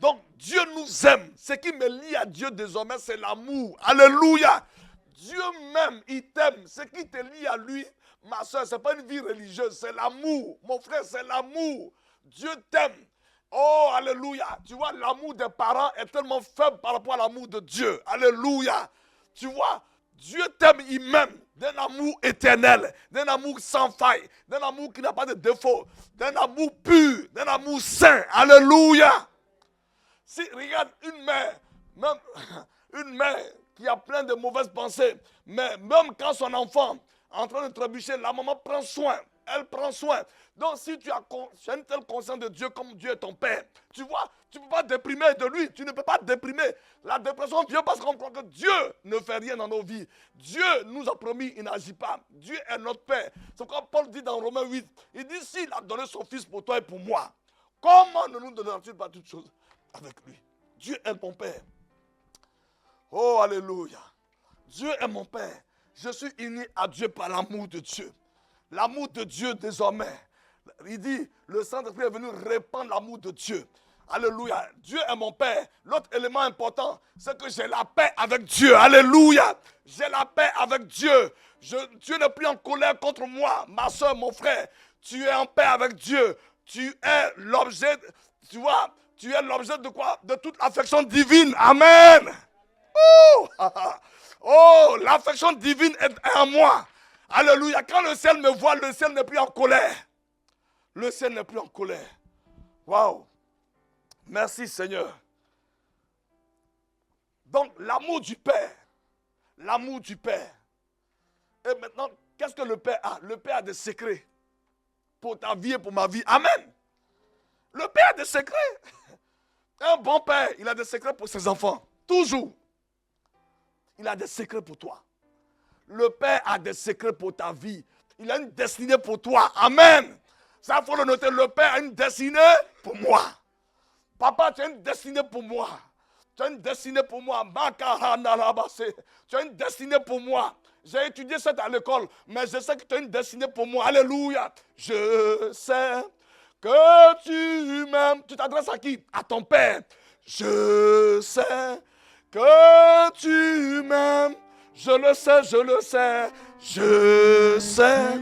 Donc Dieu nous aime. Ce qui me lie à Dieu désormais, c'est l'amour. Alléluia. Dieu même, il t'aime. Ce qui te lie à lui, ma soeur, ce n'est pas une vie religieuse, c'est l'amour. Mon frère, c'est l'amour. Dieu t'aime. Oh, alléluia. Tu vois, l'amour des parents est tellement faible par rapport à l'amour de Dieu. Alléluia. Tu vois, Dieu t'aime, il m'aime. D'un amour éternel, d'un amour sans faille, d'un amour qui n'a pas de défaut, d'un amour pur, d'un amour saint. Alléluia. Si, regarde, une mère, même une mère qui a plein de mauvaises pensées, mais même quand son enfant est en train de trébucher, la maman prend soin. Elle prend soin. Donc, si tu as une telle conscience de Dieu comme Dieu est ton Père, tu vois, tu ne peux pas déprimer de lui. Tu ne peux pas déprimer. La dépression vient parce qu'on croit que Dieu ne fait rien dans nos vies. Dieu nous a promis, il n'agit pas. Dieu est notre Père. C'est pourquoi Paul dit dans Romains 8, il dit, s'il a donné son Fils pour toi et pour moi, comment ne nous donnera-t-il pas toutes choses avec lui? Dieu est mon Père. Oh, alléluia. Dieu est mon Père. Je suis uni à Dieu par l'amour de Dieu. L'amour de Dieu désormais. Il dit, le Saint-Esprit est venu répandre l'amour de Dieu. Alléluia. Dieu est mon Père. L'autre élément important, c'est que j'ai la paix avec Dieu. Alléluia. J'ai la paix avec Dieu. Dieu n'est plus en colère contre moi. Ma soeur, mon frère, tu es en paix avec Dieu. Tu es l'objet, tu vois, tu es l'objet de quoi? De toute l'affection divine. Amen. Oh, l'affection divine est en moi. Alléluia. Quand le ciel me voit, le ciel n'est plus en colère. Le ciel n'est plus en colère. Waouh. Merci Seigneur. Donc l'amour du Père. L'amour du Père. Et maintenant, qu'est-ce que le Père a? Le Père a des secrets. Pour ta vie et pour ma vie. Amen. Le Père a des secrets. Un bon Père, il a des secrets pour ses enfants. Toujours. Il a des secrets pour toi. Le Père a des secrets pour ta vie. Il a une destinée pour toi. Amen. Ça, il faut le noter. Le Père a une destinée pour moi. Papa, tu as une destinée pour moi. Tu as une destinée pour moi. Tu as une destinée pour moi. J'ai étudié ça à l'école, mais je sais que tu as une destinée pour moi. Alléluia. Je sais que tu m'aimes. Tu t'adresses à qui? À ton Père. Je sais que tu m'aimes. Je le sais, je le sais. Je sais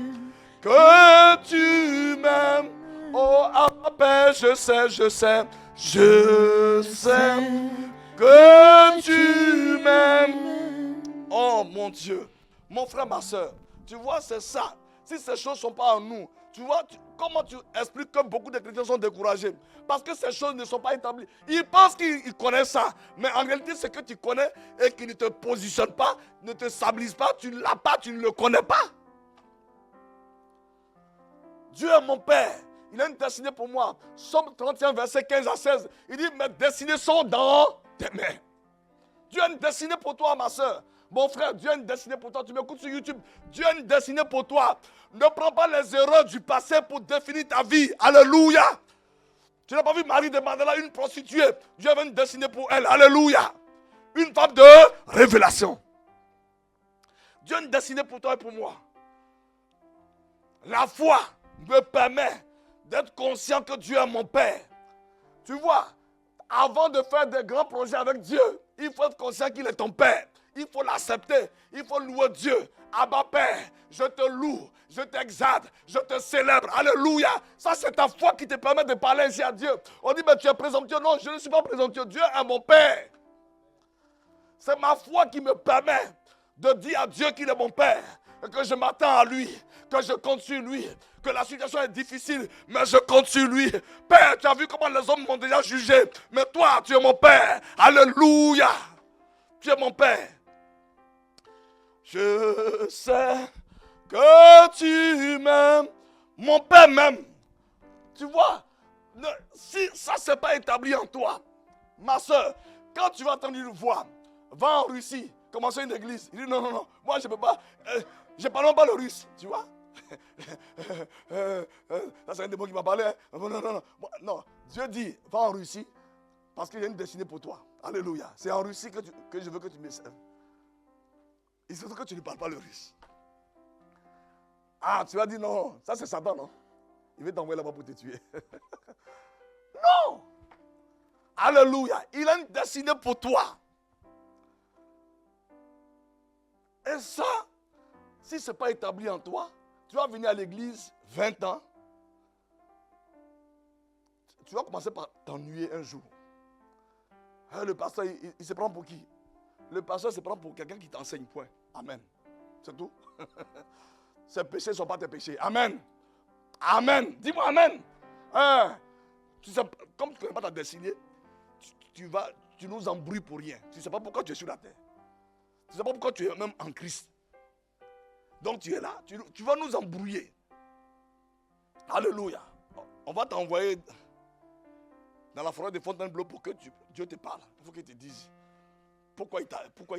que tu m'aimes. Oh, Père, je sais, je sais. Je sais que tu m'aimes. Oh mon Dieu, mon frère, ma soeur, tu vois, c'est ça. Si ces choses ne sont pas en nous, tu vois, comment tu expliques que beaucoup de chrétiens sont découragés? Parce que ces choses ne sont pas établies. Ils pensent qu'ils connaissent ça. Mais en réalité, ce que tu connais et qui ne te positionne pas, ne te stabilise pas, tu ne l'as pas, tu ne le connais pas. Dieu est mon Père. Il a une destinée pour moi. Somme 31, verset 15 à 16. Il dit, mes destinées sont dans tes mains. Dieu a une destinée pour toi, ma soeur. Mon frère, Dieu a une destinée pour toi. Tu m'écoutes sur YouTube. Dieu a une destinée pour toi. Ne prends pas les erreurs du passé pour définir ta vie. Alléluia. Tu n'as pas vu Marie de Magdala, une prostituée. Dieu avait une destinée pour elle. Alléluia. Une femme de révélation. Dieu a une destinée pour toi et pour moi. La foi me permet d'être conscient que Dieu est mon Père. Tu vois, avant de faire des grands projets avec Dieu, il faut être conscient qu'il est ton Père. Il faut l'accepter. Il faut louer Dieu. Abba Père, je te loue, je t'exalte, je te célèbre. Alléluia. Ça, c'est ta foi qui te permet de parler ainsi à Dieu. On dit, mais tu es présomptueux. Non, je ne suis pas présomptueux. Dieu est mon Père. C'est ma foi qui me permet de dire à Dieu qu'il est mon Père. Et que je m'attends à lui, que je compte sur lui, que la situation est difficile, mais je compte sur lui. Père, tu as vu comment les hommes m'ont déjà jugé, mais toi, tu es mon Père. Alléluia. Tu es mon Père. Je sais que tu m'aimes. Mon Père m'aime. Tu vois, si ça ne s'est pas établi en toi, ma soeur, quand tu vas entendre une voix, va en Russie, commencer une église. Il dit non, non, non, moi je ne peux pas. Je ne parle même pas le russe, tu vois. Ça c'est un démon qui m'a parlé. Hein. Non, non, non. Non, Dieu dit, va en Russie, parce qu'il y a une destinée pour toi. Alléluia. C'est en Russie que je veux que tu me serves. Il se trouve que tu ne parles pas le russe. Ah, tu vas dire non, ça c'est Satan, non? Il veut t'envoyer là-bas pour te tuer. Non! Alléluia. Il a une destinée pour toi. Et ça, si ce n'est pas établi en toi, tu vas venir à l'église 20 ans. Tu vas commencer par t'ennuyer un jour. Le pasteur, il se prend pour qui? Le pasteur se prend pour quelqu'un qui t'enseigne, point. Amen. C'est tout. Ces péchés ne sont pas tes péchés. Amen. Amen. Dis-moi Amen. Tu sais, comme tu ne connais pas ta destinée, tu nous embrouilles pour rien. Tu ne sais pas pourquoi tu es sur la terre. Tu ne sais pas pourquoi tu es même en Christ. Donc tu es là, tu vas nous embrouiller. Alléluia. On va t'envoyer dans la forêt de Fontainebleau pour que Dieu te parle. Il faut qu'il te dise pourquoi il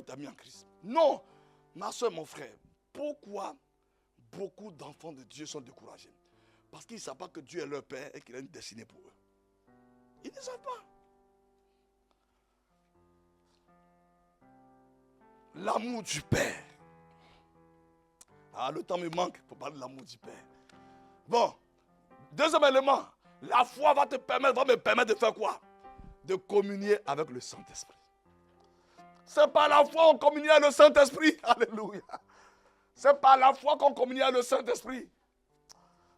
t'a mis en Christ. Non, ma soeur, mon frère, pourquoi beaucoup d'enfants de Dieu sont découragés? Parce qu'ils ne savent pas que Dieu est leur Père et qu'il a une destinée pour eux. Ils ne savent pas. L'amour du Père. Ah, le temps me manque pour parler de l'amour du Père. Bon, deuxième élément, la foi va me permettre de faire quoi? De communier avec le Saint-Esprit. C'est par la foi qu'on communie avec le Saint-Esprit. Alléluia. C'est par la foi qu'on communie avec le Saint-Esprit.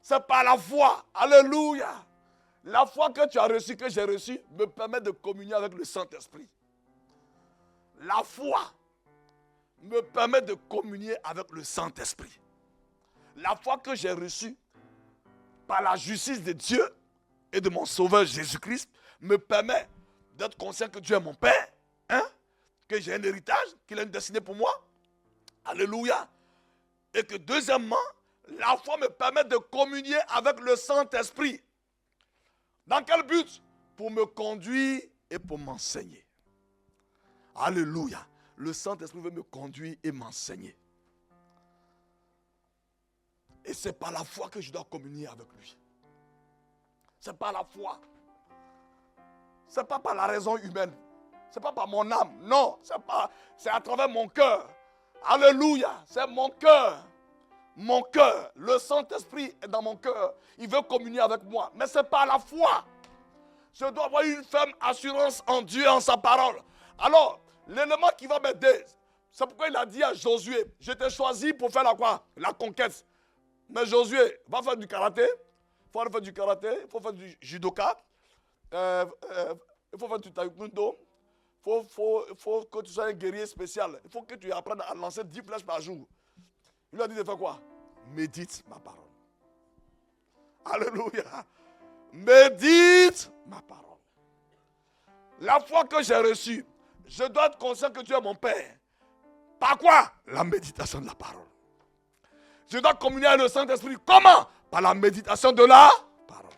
C'est par la foi. Alléluia. La foi que tu as reçue, que j'ai reçue, me permet de communier avec le Saint-Esprit. La foi me permet de communier avec le Saint-Esprit. La foi que j'ai reçue par la justice de Dieu et de mon Sauveur Jésus-Christ me permet d'être conscient que Dieu est mon Père, hein? Que j'ai un héritage, qu'il a une destinée pour moi. Alléluia. Et que deuxièmement, la foi me permet de communier avec le Saint-Esprit. Dans quel but? Pour me conduire et pour m'enseigner. Alléluia. Le Saint-Esprit veut me conduire et m'enseigner. Et c'est par la foi que je dois communier avec lui. C'est par la foi. Ce n'est pas par la raison humaine. Ce n'est pas par mon âme. Non, c'est à travers mon cœur. Alléluia. C'est mon cœur. Mon cœur. Le Saint-Esprit est dans mon cœur. Il veut communier avec moi. Mais c'est par la foi. Je dois avoir une ferme assurance en Dieu et en sa parole. Alors, l'élément qui va m'aider, c'est pourquoi il a dit à Josué, je t'ai choisi pour faire la quoi? La conquête. Mais Josué, va faire du karaté. Il faut faire du karaté, il faut faire du judoka. Il faut faire du taekwondo. faut que tu sois un guerrier spécial. Il faut que tu apprennes à lancer 10 flèches par jour. Il lui a dit de faire quoi? Médite ma parole. Alléluia. Médite ma parole. La foi que j'ai reçue, je dois être conscient que tu es mon Père. Par quoi? La méditation de la parole. Je dois communier avec le Saint-Esprit. Comment? Par la méditation de la parole.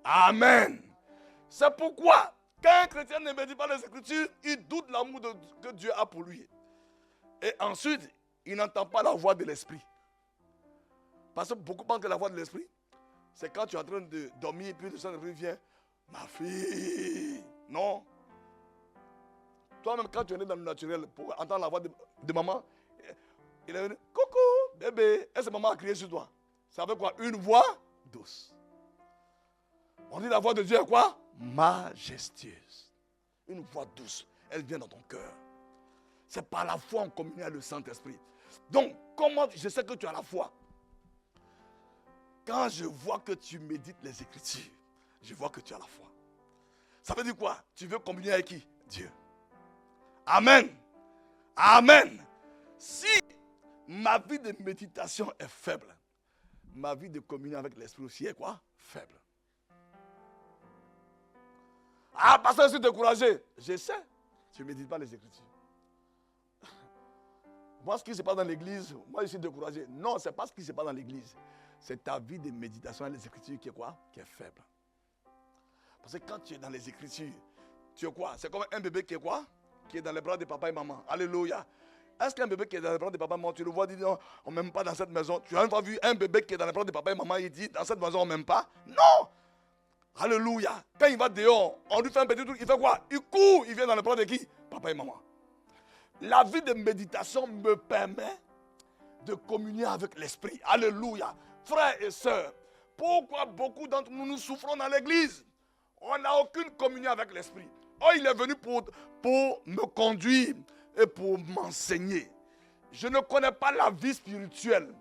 Amen. C'est pourquoi, quand un chrétien ne médite pas les Écritures, il doute l'amour que Dieu a pour lui. Et ensuite, il n'entend pas la voix de l'Esprit. Parce que beaucoup pensent que la voix de l'Esprit, c'est quand tu es en train de dormir, puis le Saint-Esprit vient. Ma fille. Non. Toi-même, quand tu es né dans le naturel, pour entendre la voix de maman, il est venu, coucou, bébé. Et maman a crié sur toi. Ça veut quoi? Une voix douce. On dit la voix de Dieu est quoi? Majestueuse. Une voix douce. Elle vient dans ton cœur. C'est par la foi en communion avec le Saint-Esprit. Donc, comment je sais que tu as la foi? Quand je vois que tu médites les Écritures, je vois que tu as la foi. Ça veut dire quoi? Tu veux communier avec qui? Dieu. Amen. Amen. Si ma vie de méditation est faible, ma vie de communion avec l'Esprit aussi est quoi? Faible. Ah, parce que je suis découragé. Je sais. Tu ne médites pas les Écritures. Moi, ce qui se passe dans l'église, moi je suis découragé. Non, ce n'est pas ce qui se passe dans l'église. C'est ta vie de méditation avec les Écritures qui est quoi? Qui est faible. Parce que quand tu es dans les Écritures, tu es quoi? C'est comme un bébé qui est quoi? Qui est dans les bras de papa et maman. Alléluia. Est-ce qu'un bébé qui est dans les bras de papa et maman, tu le vois, dit non, on ne m'aime pas dans cette maison. Tu as une fois vu un bébé qui est dans les bras de papa et maman, il dit dans cette maison on ne m'aime pas? Non. Alléluia. Quand il va dehors, on lui fait un petit truc, il fait quoi? Il court, il vient dans les bras de qui? Papa et maman. La vie de méditation me permet de communier avec l'Esprit. Alléluia. Frères et sœurs, pourquoi beaucoup d'entre nous souffrons dans l'église? On n'a aucune communion avec l'Esprit. Oh, il est venu pour me conduire et pour m'enseigner. Je ne connais pas la vie spirituelle.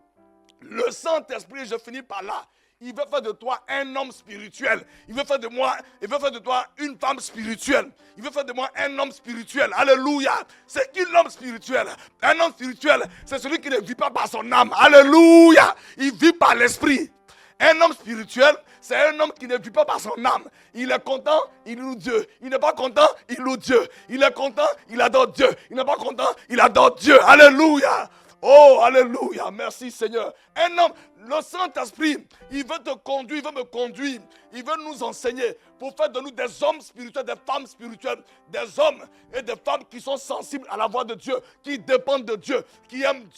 Le Saint-Esprit, je finis par là. Il veut faire de toi un homme spirituel. Il veut faire de toi une femme spirituelle. Il veut faire de moi un homme spirituel. Alléluia. C'est qui l'homme spirituel? Un homme spirituel, c'est celui qui ne vit pas par son âme. Alléluia. Il vit par l'esprit. Un homme spirituel, c'est un homme qui ne vit pas par son âme. Il est content, il loue Dieu. Il n'est pas content, il loue Dieu. Il est content, il adore Dieu. Il n'est pas content, il adore Dieu. Alléluia. Oh, alléluia, merci Seigneur. Un homme, le Saint-Esprit, il veut te conduire, il veut me conduire. Il veut nous enseigner pour faire de nous des hommes spirituels, des femmes spirituelles. Des hommes et des femmes qui sont sensibles à la voix de Dieu, qui dépendent de Dieu, qui aiment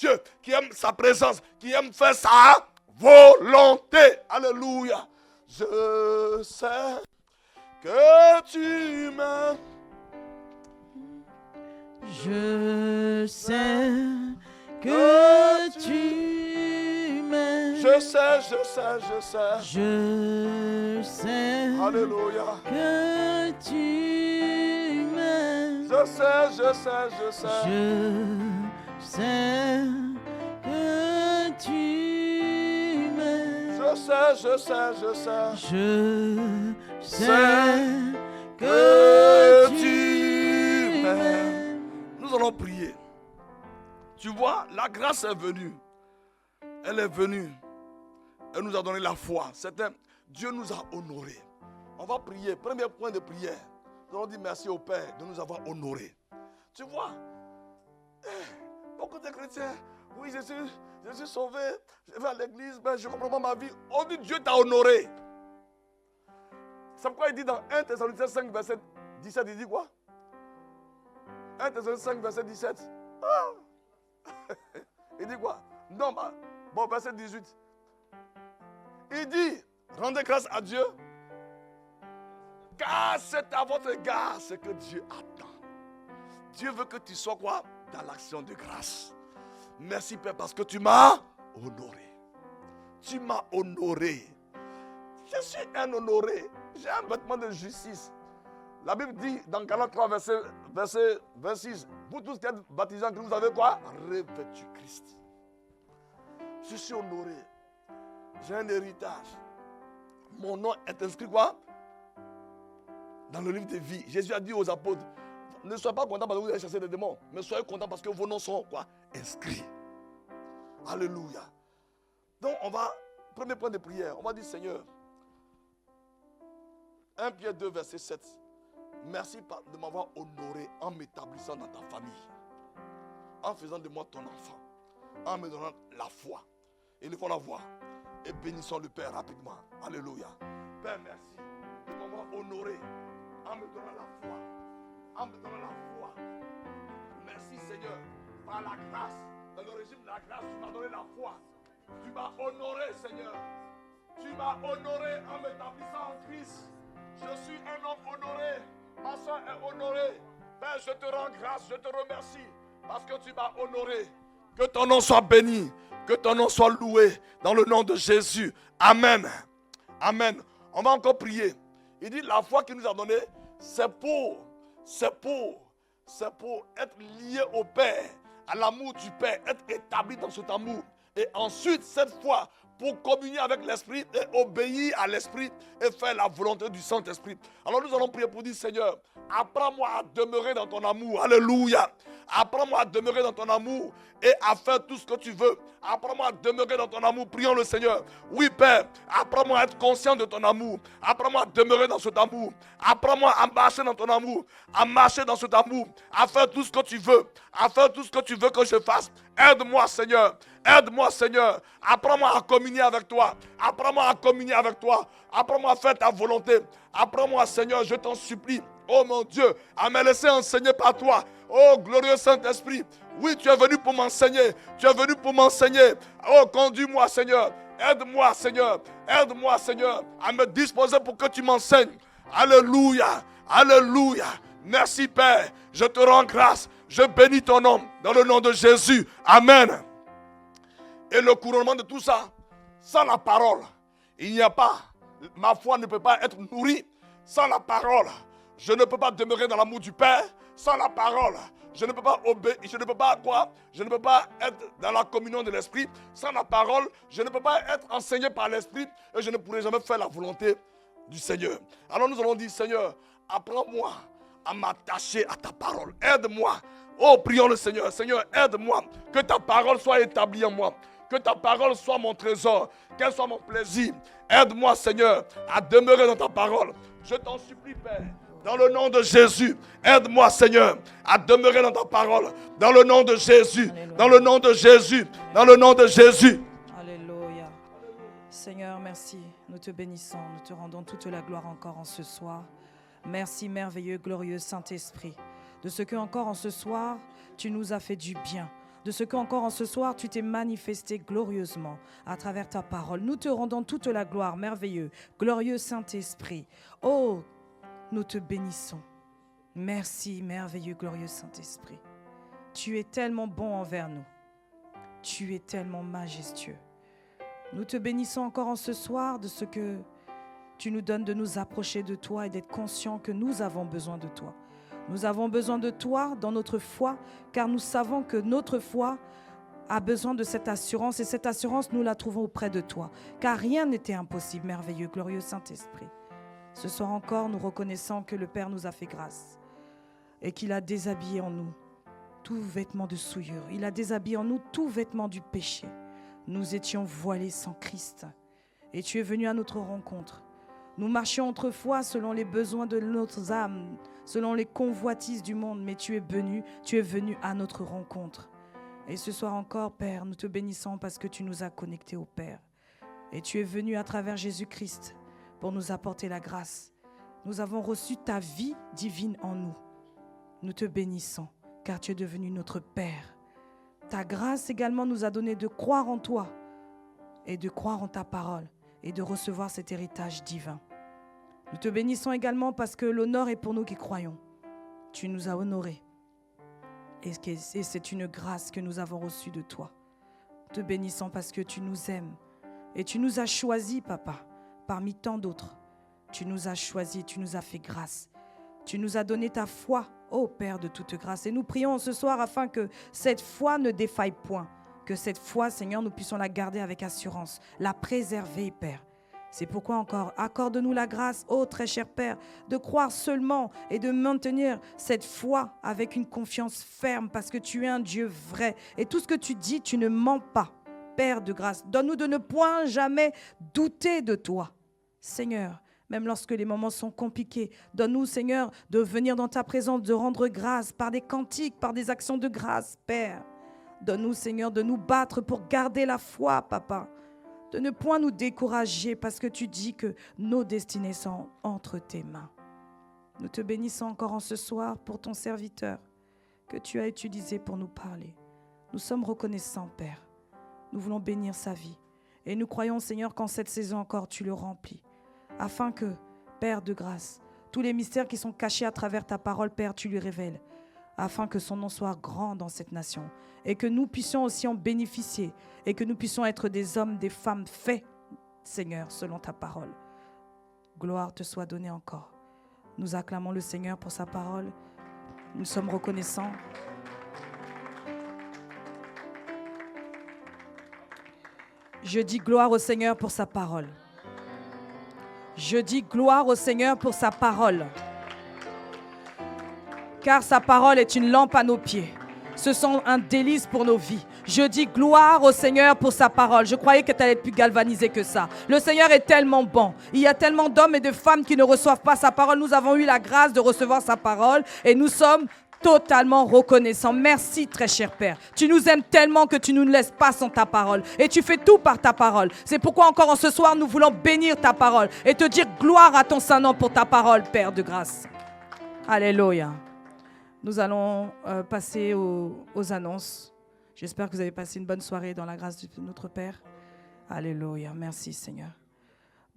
sa présence, qui aiment faire sa volonté. Alléluia. Je sais que tu m'aimes. Je sais que tu m'aimes. Je sais, je sais, je sais. Je sais. Alléluia. Que tu m'aimes. Je sais, je sais, je sais. Je sais que tu m'aimes. Je sais, je sais, je sais. Je sais que que tu tu m'aimes. m'aimes. Nous allons prier. Tu vois, la grâce est venue. Elle est venue. Elle nous a donné la foi. Dieu nous a honorés. On va prier. Premier point de prière. Nous allons dire merci au Père de nous avoir honorés. Tu vois, beaucoup de chrétiens, oui, je suis sauvé, je vais à l'église, mais je ne comprends pas ma vie. On dit Dieu t'a honoré. C'est pourquoi il dit dans 1 Thessaloniciens 5, verset 17, il dit quoi? 1 Thessaloniciens 5, verset 17. Il dit quoi? Non, bon, verset 18. Il dit, rendez grâce à Dieu, car c'est à votre égard ce que Dieu attend. Dieu veut que tu sois quoi? Dans l'action de grâce. Merci Père parce que tu m'as honoré. Tu m'as honoré. Je suis un honoré. J'ai un vêtement de justice. La Bible dit dans Galates 3, verset 26, vous tous qui êtes baptisés en Christ, vous avez quoi? Revêtu Christ. Je suis honoré. J'ai un héritage. Mon nom est inscrit quoi? dans le livre de vie. Jésus a dit aux apôtres, ne soyez pas contents parce que vous avez chassé des démons, mais soyez contents parce que vos noms sont quoi? Inscrits. Alléluia. Donc on va, premier point de prière, on va dire Seigneur, 1 Pierre 2 verset 7, merci de m'avoir honoré en m'établissant dans ta famille, en faisant de moi ton enfant, en me donnant la foi. Et nous faut la voir. Et bénissons le Père rapidement. Alléluia. Père, merci de m'avoir honoré en me donnant la foi. En me donnant la foi. Merci Seigneur. Par la grâce, dans le régime de la grâce, tu m'as donné la foi. Tu m'as honoré Seigneur. Tu m'as honoré en m'établissant en Christ. Je suis un homme honoré. Ma soeur est honorée. Père, je te rends grâce, je te remercie. Parce que tu m'as honoré. Que ton nom soit béni. Que ton nom soit loué. Dans le nom de Jésus. Amen. Amen. On va encore prier. Il dit la foi qu'il nous a donnée, c'est pour être lié au Père, à l'amour du Père, être établi dans cet amour. Et ensuite, cette foi, pour communier avec l'Esprit et obéir à l'Esprit et faire la volonté du Saint-Esprit. Alors nous allons prier pour dire, Seigneur, apprends-moi à demeurer dans ton amour. Alléluia. Apprends-moi à demeurer dans ton amour et à faire tout ce que tu veux. Apprends-moi à demeurer dans ton amour. Prions le Seigneur. Oui, Père, apprends-moi à être conscient de ton amour. Apprends-moi à demeurer dans cet amour. Apprends-moi à marcher dans ton amour. À marcher dans cet amour. À faire tout ce que tu veux. À faire tout ce que tu veux que je fasse. Aide-moi, Seigneur. Aide-moi, Seigneur. Apprends-moi à communier avec toi. Apprends-moi à communier avec toi. Apprends-moi à faire ta volonté. Apprends-moi, Seigneur, je t'en supplie. Oh mon Dieu, à me laisser enseigner par toi. Oh glorieux Saint-Esprit. Oui, tu es venu pour m'enseigner. Tu es venu pour m'enseigner. Oh, conduis-moi, Seigneur. Aide-moi, Seigneur. Aide-moi, Seigneur, à me disposer pour que tu m'enseignes. Alléluia. Alléluia. Merci, Père. Je te rends grâce. Je bénis ton nom dans le nom de Jésus. Amen. Et le couronnement de tout ça, sans la parole, il n'y a pas, ma foi ne peut pas être nourrie. Sans la parole, je ne peux pas demeurer dans l'amour du Père. Sans la parole, je ne peux pas obéir, je ne peux pas quoi? Je ne peux pas être dans la communion de l'Esprit. Sans la parole, je ne peux pas être enseigné par l'Esprit et je ne pourrai jamais faire la volonté du Seigneur. Alors nous allons dire, Seigneur, apprends-moi à m'attacher à ta parole. Aide-moi. Oh, prions le Seigneur. Seigneur, aide-moi. Que ta parole soit établie en moi. Que ta parole soit mon trésor. Qu'elle soit mon plaisir. Aide-moi, Seigneur, à demeurer dans ta parole. Je t'en supplie, Père. Dans le nom de Jésus, aide-moi, Seigneur, à demeurer dans ta parole. Dans le nom de Jésus. Alléluia. Dans le nom de Jésus. Dans le nom de Jésus. Alléluia. Seigneur, merci. Nous te bénissons. Nous te rendons toute la gloire encore en ce soir. Merci, merveilleux, glorieux Saint-Esprit, de ce que encore en ce soir, tu nous as fait du bien. De ce que encore en ce soir, tu t'es manifesté glorieusement à travers ta parole. Nous te rendons toute la gloire, merveilleux, glorieux Saint-Esprit. Oh, nous te bénissons. Merci, merveilleux, glorieux Saint-Esprit. Tu es tellement bon envers nous. Tu es tellement majestueux. Nous te bénissons encore en ce soir de ce que tu nous donnes de nous approcher de toi et d'être conscients que nous avons besoin de toi. Nous avons besoin de toi dans notre foi, car nous savons que notre foi a besoin de cette assurance, et cette assurance, nous la trouvons auprès de toi, car rien n'était impossible, merveilleux, glorieux Saint-Esprit. Ce soir encore, nous reconnaissons que le Père nous a fait grâce et qu'il a déshabillé en nous tout vêtement de souillure. Il a déshabillé en nous tout vêtement du péché. Nous étions voilés sans Christ et tu es venu à notre rencontre. Nous marchions autrefois selon les besoins de notre âme, selon les convoitises du monde, mais tu es venu à notre rencontre. Et ce soir encore, Père, nous te bénissons parce que tu nous as connectés au Père. Et tu es venu à travers Jésus-Christ pour nous apporter la grâce. Nous avons reçu ta vie divine en nous. Nous te bénissons car tu es devenu notre Père. Ta grâce également nous a donné de croire en toi et de croire en ta parole et de recevoir cet héritage divin. Nous te bénissons également parce que l'honneur est pour nous qui croyons. Tu nous as honorés. Et c'est une grâce que nous avons reçue de toi. Nous te bénissons parce que tu nous aimes. Et tu nous as choisis, Papa, parmi tant d'autres. Tu nous as choisis, tu nous as fait grâce. Tu nous as donné ta foi, ô Père de toute grâce. Et nous prions ce soir afin que cette foi ne défaille point. Que cette foi, Seigneur, nous puissions la garder avec assurance, la préserver, Père. C'est pourquoi encore, accorde-nous la grâce, ô très cher Père, de croire seulement et de maintenir cette foi avec une confiance ferme parce que tu es un Dieu vrai. Et tout ce que tu dis, tu ne mens pas. Père de grâce, donne-nous de ne point jamais douter de toi. Seigneur, même lorsque les moments sont compliqués, donne-nous, Seigneur, de venir dans ta présence, de rendre grâce par des cantiques, par des actions de grâce, Père. Donne-nous, Seigneur, de nous battre pour garder la foi, Papa. De ne point nous décourager parce que tu dis que nos destinées sont entre tes mains. Nous te bénissons encore en ce soir pour ton serviteur que tu as utilisé pour nous parler. Nous sommes reconnaissants, Père. Nous voulons bénir sa vie. Et nous croyons, Seigneur, qu'en cette saison encore, tu le remplis. Afin que, Père de grâce, tous les mystères qui sont cachés à travers ta parole, Père, tu lui révèles. Afin que son nom soit grand dans cette nation. Et que nous puissions aussi en bénéficier. Et que nous puissions être des hommes, des femmes faits, Seigneur, selon ta parole. Gloire te soit donnée encore. Nous acclamons le Seigneur pour sa parole. Nous sommes reconnaissants. Je dis gloire au Seigneur pour sa parole. Je dis gloire au Seigneur pour sa parole. Car sa parole est une lampe à nos pieds. Ce sont un délice pour nos vies. Je dis gloire au Seigneur pour sa parole. Je croyais que tu allais être plus galvanisé que ça. Le Seigneur est tellement bon. Il y a tellement d'hommes et de femmes qui ne reçoivent pas sa parole. Nous avons eu la grâce de recevoir sa parole et nous sommes totalement reconnaissants. Merci, très cher Père. Tu nous aimes tellement que tu ne nous laisses pas sans ta parole. Et tu fais tout par ta parole. C'est pourquoi encore en ce soir, nous voulons bénir ta parole et te dire gloire à ton Saint-Nom pour ta parole, Père de grâce. Alléluia. Nous allons passer aux annonces. J'espère que vous avez passé une bonne soirée dans la grâce de notre Père. Alléluia. Merci, Seigneur.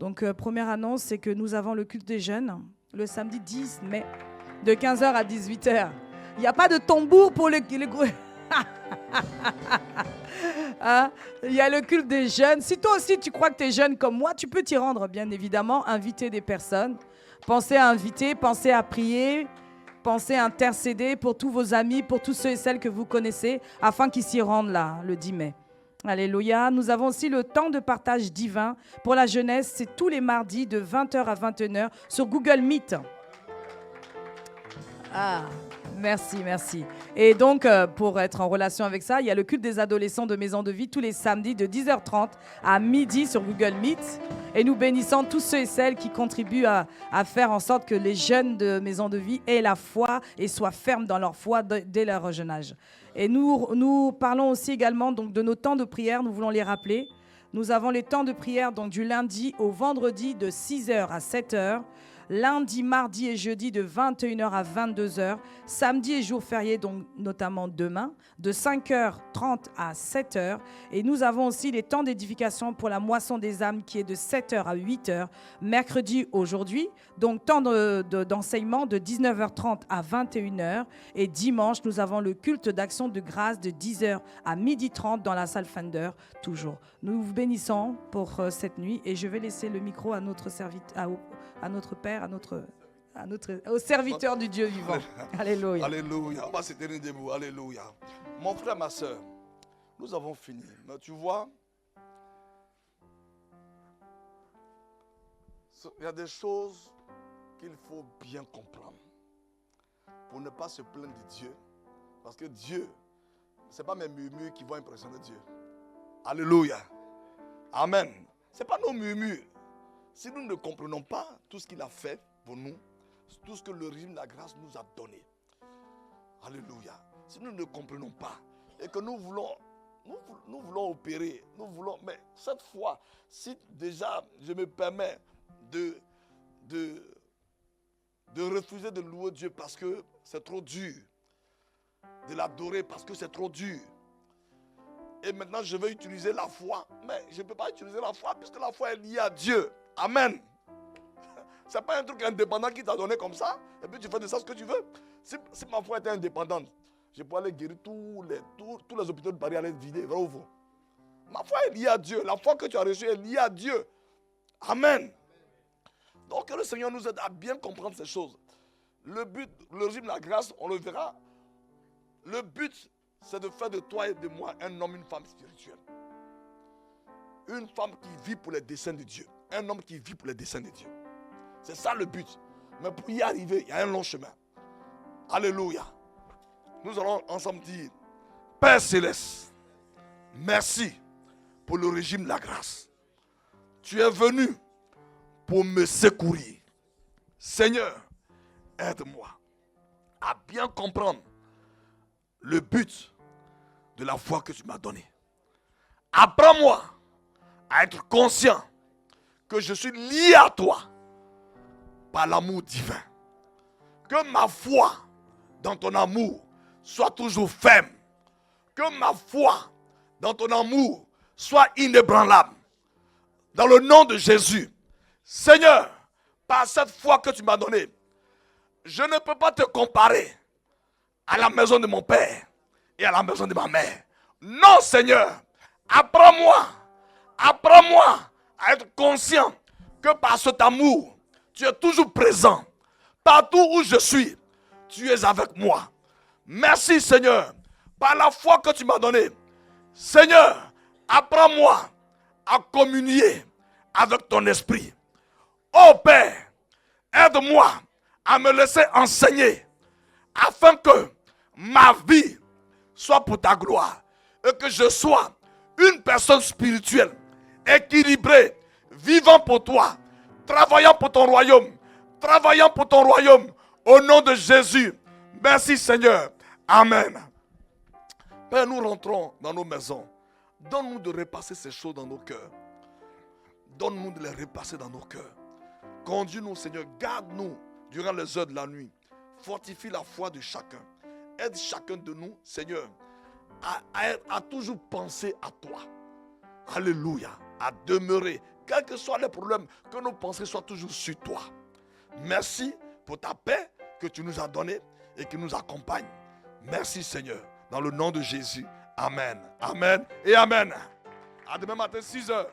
Donc, première annonce, c'est que nous avons le culte des jeunes le samedi 10 mai de 15h à 18h. Il n'y a pas de tambour pour le hein? Il y a le culte des jeunes. Si toi aussi tu crois que tu es jeune comme moi, tu peux t'y rendre, bien évidemment. Inviter des personnes. Pensez à inviter, pensez à prier. Pensez à intercéder pour tous vos amis, pour tous ceux et celles que vous connaissez, afin qu'ils s'y rendent là, le 10 mai. Alléluia. Nous avons aussi le temps de partage divin pour la jeunesse. C'est tous les mardis de 20h à 21h sur Google Meet. Ah, merci, merci. Et donc, pour être en relation avec ça, il y a le culte des adolescents de Maison de Vie tous les samedis de 10h30 à midi sur Google Meet. Et nous bénissons tous ceux et celles qui contribuent à faire en sorte que les jeunes de Maison de Vie aient la foi et soient fermes dans leur foi dès leur jeune âge. Et nous parlons aussi également donc, de nos temps de prière, nous voulons les rappeler. Nous avons les temps de prière donc, du lundi au vendredi de 6h à 7h. Lundi, mardi et jeudi de 21h à 22h. Samedi et jour férié, donc notamment demain, de 5h30 à 7h. Et nous avons aussi les temps d'édification pour la moisson des âmes qui est de 7h à 8h. Mercredi, aujourd'hui, donc temps d'enseignement de 19h30 à 21h. Et dimanche, nous avons le culte d'action de grâce de 10h à 12h30 dans la salle Fender, toujours. Nous vous bénissons pour cette nuit et je vais laisser le micro à notre serviteur, à notre Père, au serviteur du Dieu vivant. Alléluia. Alléluia. On va se tenir debout. Alléluia. Mon frère, ma soeur, nous avons fini. Mais tu vois, il y a des choses qu'il faut bien comprendre pour ne pas se plaindre de Dieu. Parce que Dieu, ce n'est pas mes murmures qui vont impressionner Dieu. Alléluia. Amen. Ce n'est pas nos murmures. Si nous ne comprenons pas tout ce qu'il a fait pour nous, tout ce que le régime de la grâce nous a donné. Alléluia. Si nous ne comprenons pas et que nous voulons opérer, mais cette fois, si déjà je me permets de refuser de louer Dieu parce que c'est trop dur, de l'adorer parce que c'est trop dur, et maintenant je vais utiliser la foi, mais je ne peux pas utiliser la foi puisque la foi est liée à Dieu. Amen. Ce n'est pas un truc indépendant qui t'a donné comme ça, et puis tu fais de ça ce que tu veux. Si ma foi était indépendante, je pourrais aller guérir tous les hôpitaux de Paris, aller vider, vrai ou faux. Ma foi est liée à Dieu. La foi que tu as reçue est liée à Dieu. Amen. Donc que le Seigneur nous aide à bien comprendre ces choses. Le but, le régime de la grâce, on le verra. Le but, c'est de faire de toi et de moi un homme, une femme spirituelle. Une femme qui vit pour les desseins de Dieu. un homme qui vit pour les desseins de Dieu. C'est ça le but. Mais pour y arriver, il y a un long chemin. Alléluia. Nous allons ensemble dire, Père Céleste, merci pour le régime de la grâce. Tu es venu pour me secourir. Seigneur, aide-moi à bien comprendre le but de la foi que tu m'as donnée. Apprends-moi à être conscient que je suis lié à toi par l'amour divin. Que ma foi dans ton amour soit toujours ferme. Que ma foi dans ton amour soit inébranlable. Dans le nom de Jésus, Seigneur, par cette foi que tu m'as donnée, je ne peux pas te comparer à la maison de mon père et à la maison de ma mère. Non, Seigneur, apprends-moi à être conscient que par cet amour, tu es toujours présent. Partout où je suis, tu es avec moi. Merci, Seigneur, par la foi que tu m'as donnée. Seigneur, apprends-moi à communier avec ton esprit. Oh Père, aide-moi à me laisser enseigner afin que ma vie soit pour ta gloire et que je sois une personne spirituelle, équilibrée, vivant pour toi, travaillant pour ton royaume, au nom de Jésus. Merci Seigneur. Amen. Père, nous rentrons dans nos maisons. Donne-nous de repasser ces choses dans nos cœurs. Donne-nous de les repasser dans nos cœurs. Conduis-nous, Seigneur. Garde-nous durant les heures de la nuit. Fortifie la foi de chacun. Aide chacun de nous, Seigneur, à toujours penser à toi. Alléluia. À demeurer. Quels que soient les problèmes, que nos pensées soient toujours sur toi. Merci pour ta paix que tu nous as donnée et qui nous accompagne. Merci, Seigneur. Dans le nom de Jésus. Amen. Amen et amen. À demain matin, 6 heures.